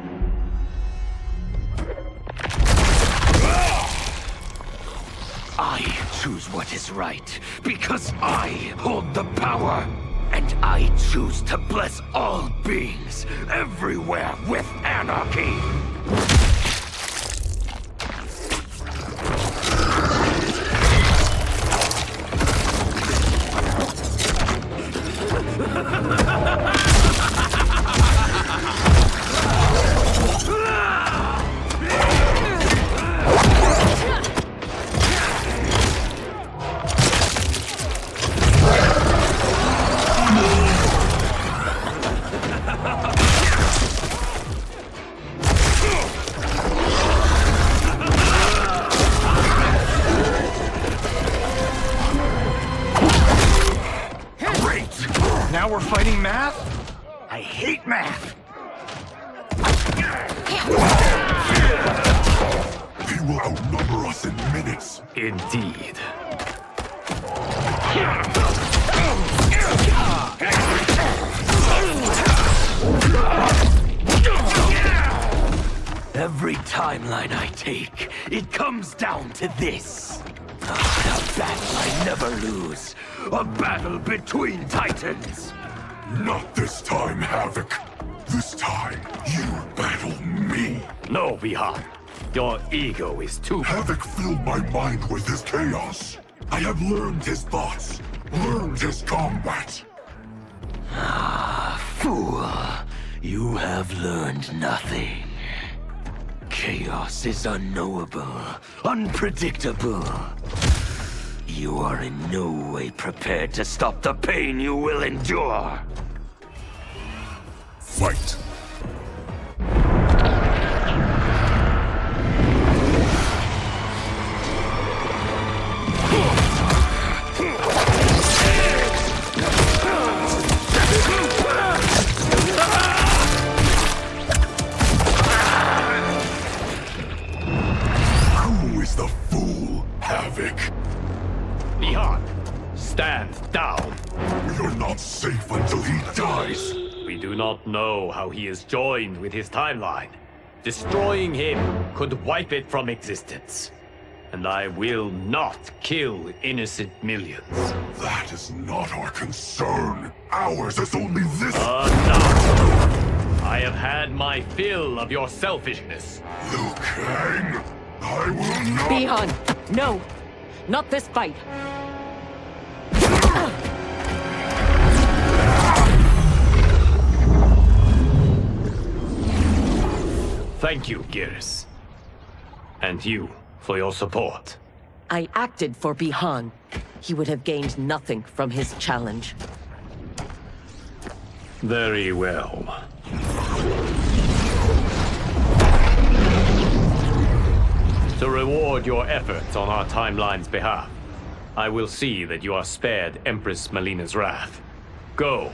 I choose what is right, because I hold the power. And I choose to bless all beings, everywhere, with anarchy. Now we're fighting math? I hate math! He will outnumber us in minutes. Indeed. Every timeline I take, it comes down to this. A battle I never lose. A battle between titans. Not this time, Havik. This time, you battle me. No, Bihan. Your ego is too... Havik filled my mind with his chaos. I have learned his thoughts, learned his combat. Ah, fool. You have learned nothing. Chaos is unknowable, unpredictable. You are in no way prepared to stop the pain you will endure. Fight! Who is the fool, Havik? Bihan, stand down. You're not safe until he dies. We do not know how he is joined with his timeline. Destroying him could wipe it from existence. And I will not kill innocent millions. That is not our concern. Ours is only this. Enough! I have had my fill of your selfishness. Liu Kang, I will not... Bihan, no! Not this fight! Thank you, Geras. And you, for your support. I acted for Bihan. He would have gained nothing from his challenge. Very well. To reward your efforts on our timeline's behalf, I will see that you are spared Empress Melina's wrath. Go.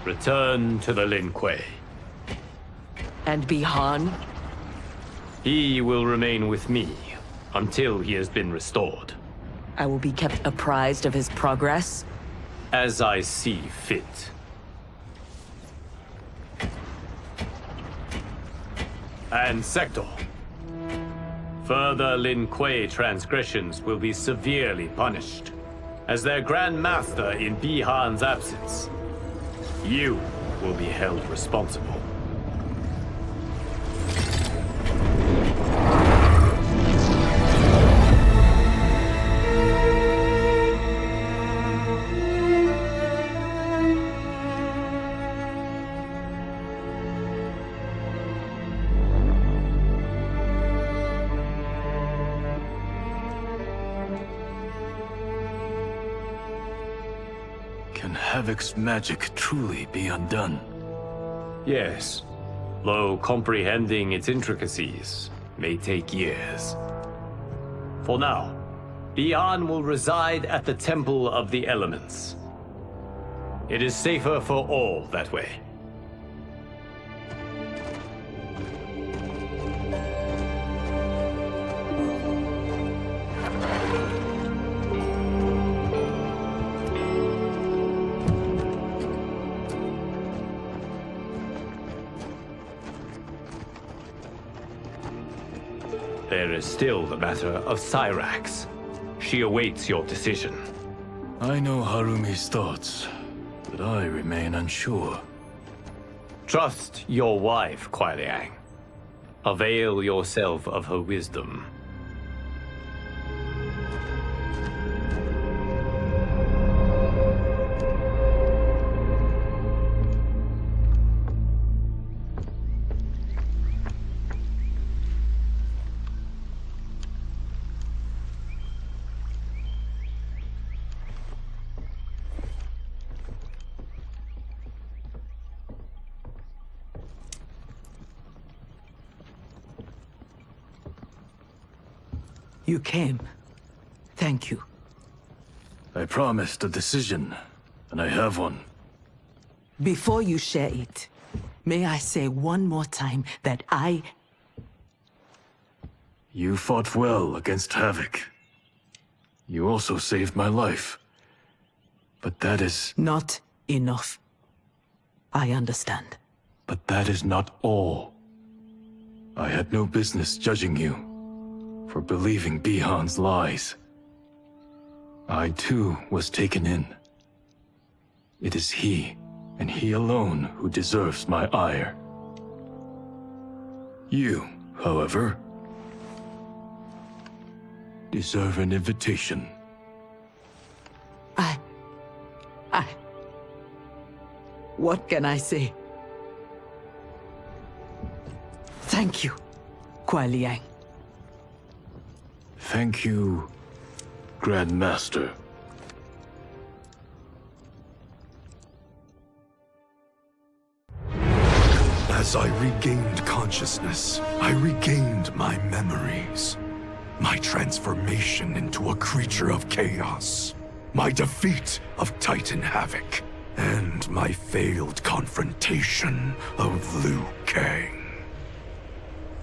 Return to the Lin Kuei. And Bihan? He will remain with me until he has been restored. I will be kept apprised of his progress? As I see fit. And Sector. Further Lin Kuei transgressions will be severely punished. As their Grand Master in Bihan's absence, you will be held responsible. Can Havik's magic truly be undone? Yes, though comprehending its intricacies may take years. For now, Bian will reside at the Temple of the Elements. It is safer for all that way. There is still the matter of Cyrax. She awaits your decision. I know Harumi's thoughts, but I remain unsure. Trust your wife, Kuai Liang. Avail yourself of her wisdom. You came. Thank you. I promised a decision, and I have one. Before you share it, may I say one more time that You fought well against Havik. You also saved my life. But that is... Not enough. I understand. But that is not all. I had no business judging you for believing Bihan's lies. I too was taken in. It is he, and he alone, who deserves my ire. You, however, deserve an invitation. What can I say? Thank you, Kuai Liang. Thank you, Grandmaster. As I regained consciousness, I regained my memories. My transformation into a creature of chaos. My defeat of Titan Havik. And my failed confrontation of Liu Kang.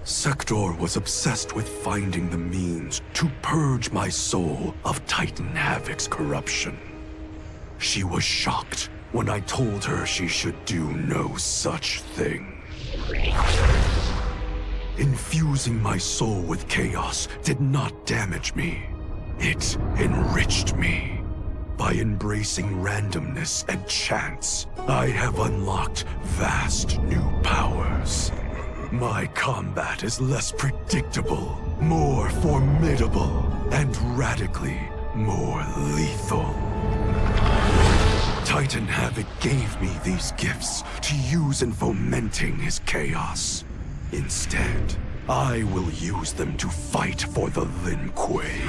Sector was obsessed with finding the means to purge my soul of Titan Havik's corruption. She was shocked when I told her she should do no such thing. Infusing my soul with chaos did not damage me. It enriched me. By embracing randomness and chance, I have unlocked vast new powers. My combat is less predictable, more formidable, and radically more lethal. Titan Havik gave me these gifts to use in fomenting his chaos. Instead, I will use them to fight for the Lin Kuei.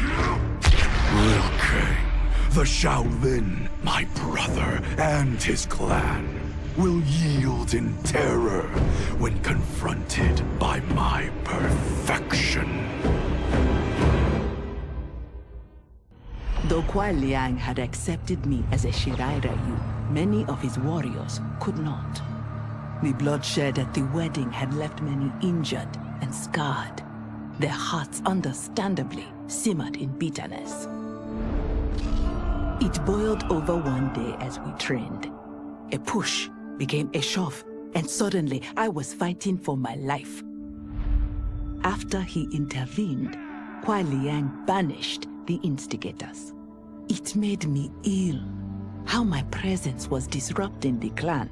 Liu Kang, the Shaolin, my brother, and his clan, will yield in terror when confronted by my perfection. Though Kuai Liang had accepted me as a Shirairyu, many of his warriors could not. The bloodshed at the wedding had left many injured and scarred. Their hearts understandably simmered in bitterness. It boiled over one day as we trained. A push became a shove, and suddenly I was fighting for my life. After he intervened, Kuai Liang banished the instigators. It made me ill, how my presence was disrupting the clan.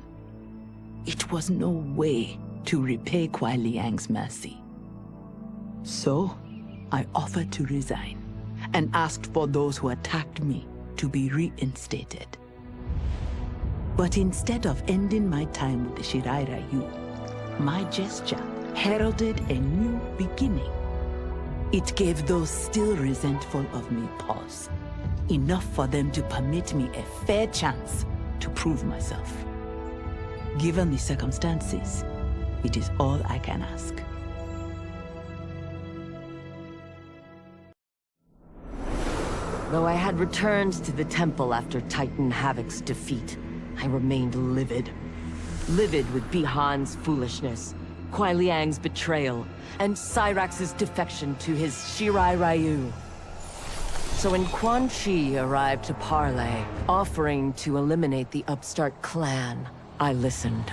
it was no way to repay Kuai Liang's mercy. So, I offered to resign, and asked for those who attacked me to be reinstated. But instead of ending my time with the Shirai Ryu, my gesture heralded a new beginning. It gave those still resentful of me pause, enough for them to permit me a fair chance to prove myself. Given the circumstances, it is all I can ask. Though I had returned to the temple after Titan Havik's defeat, I remained livid. Livid with Bihan's foolishness, Kuai Liang's betrayal, and Cyrax's defection to his Shirai Ryu. So when Quan Chi arrived to parley, offering to eliminate the upstart clan, I listened.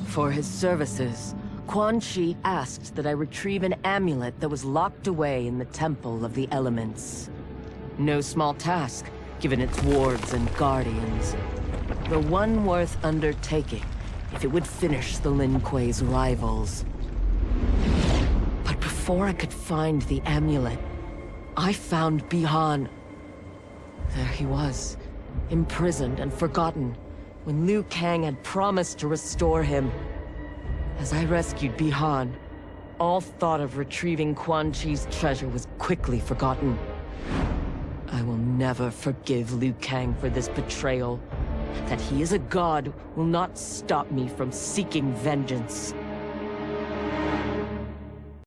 For his services, Quan Chi asked that I retrieve an amulet that was locked away in the Temple of the Elements. No small task, given its wards and guardians. The one worth undertaking, if it would finish the Lin Kuei's rivals. But before I could find the amulet, I found Bihan. There he was, imprisoned and forgotten, when Liu Kang had promised to restore him. As I rescued Bihan, all thought of retrieving Quan Chi's treasure was quickly forgotten. I will never forgive Liu Kang for this betrayal. That he is a god will not stop me from seeking vengeance.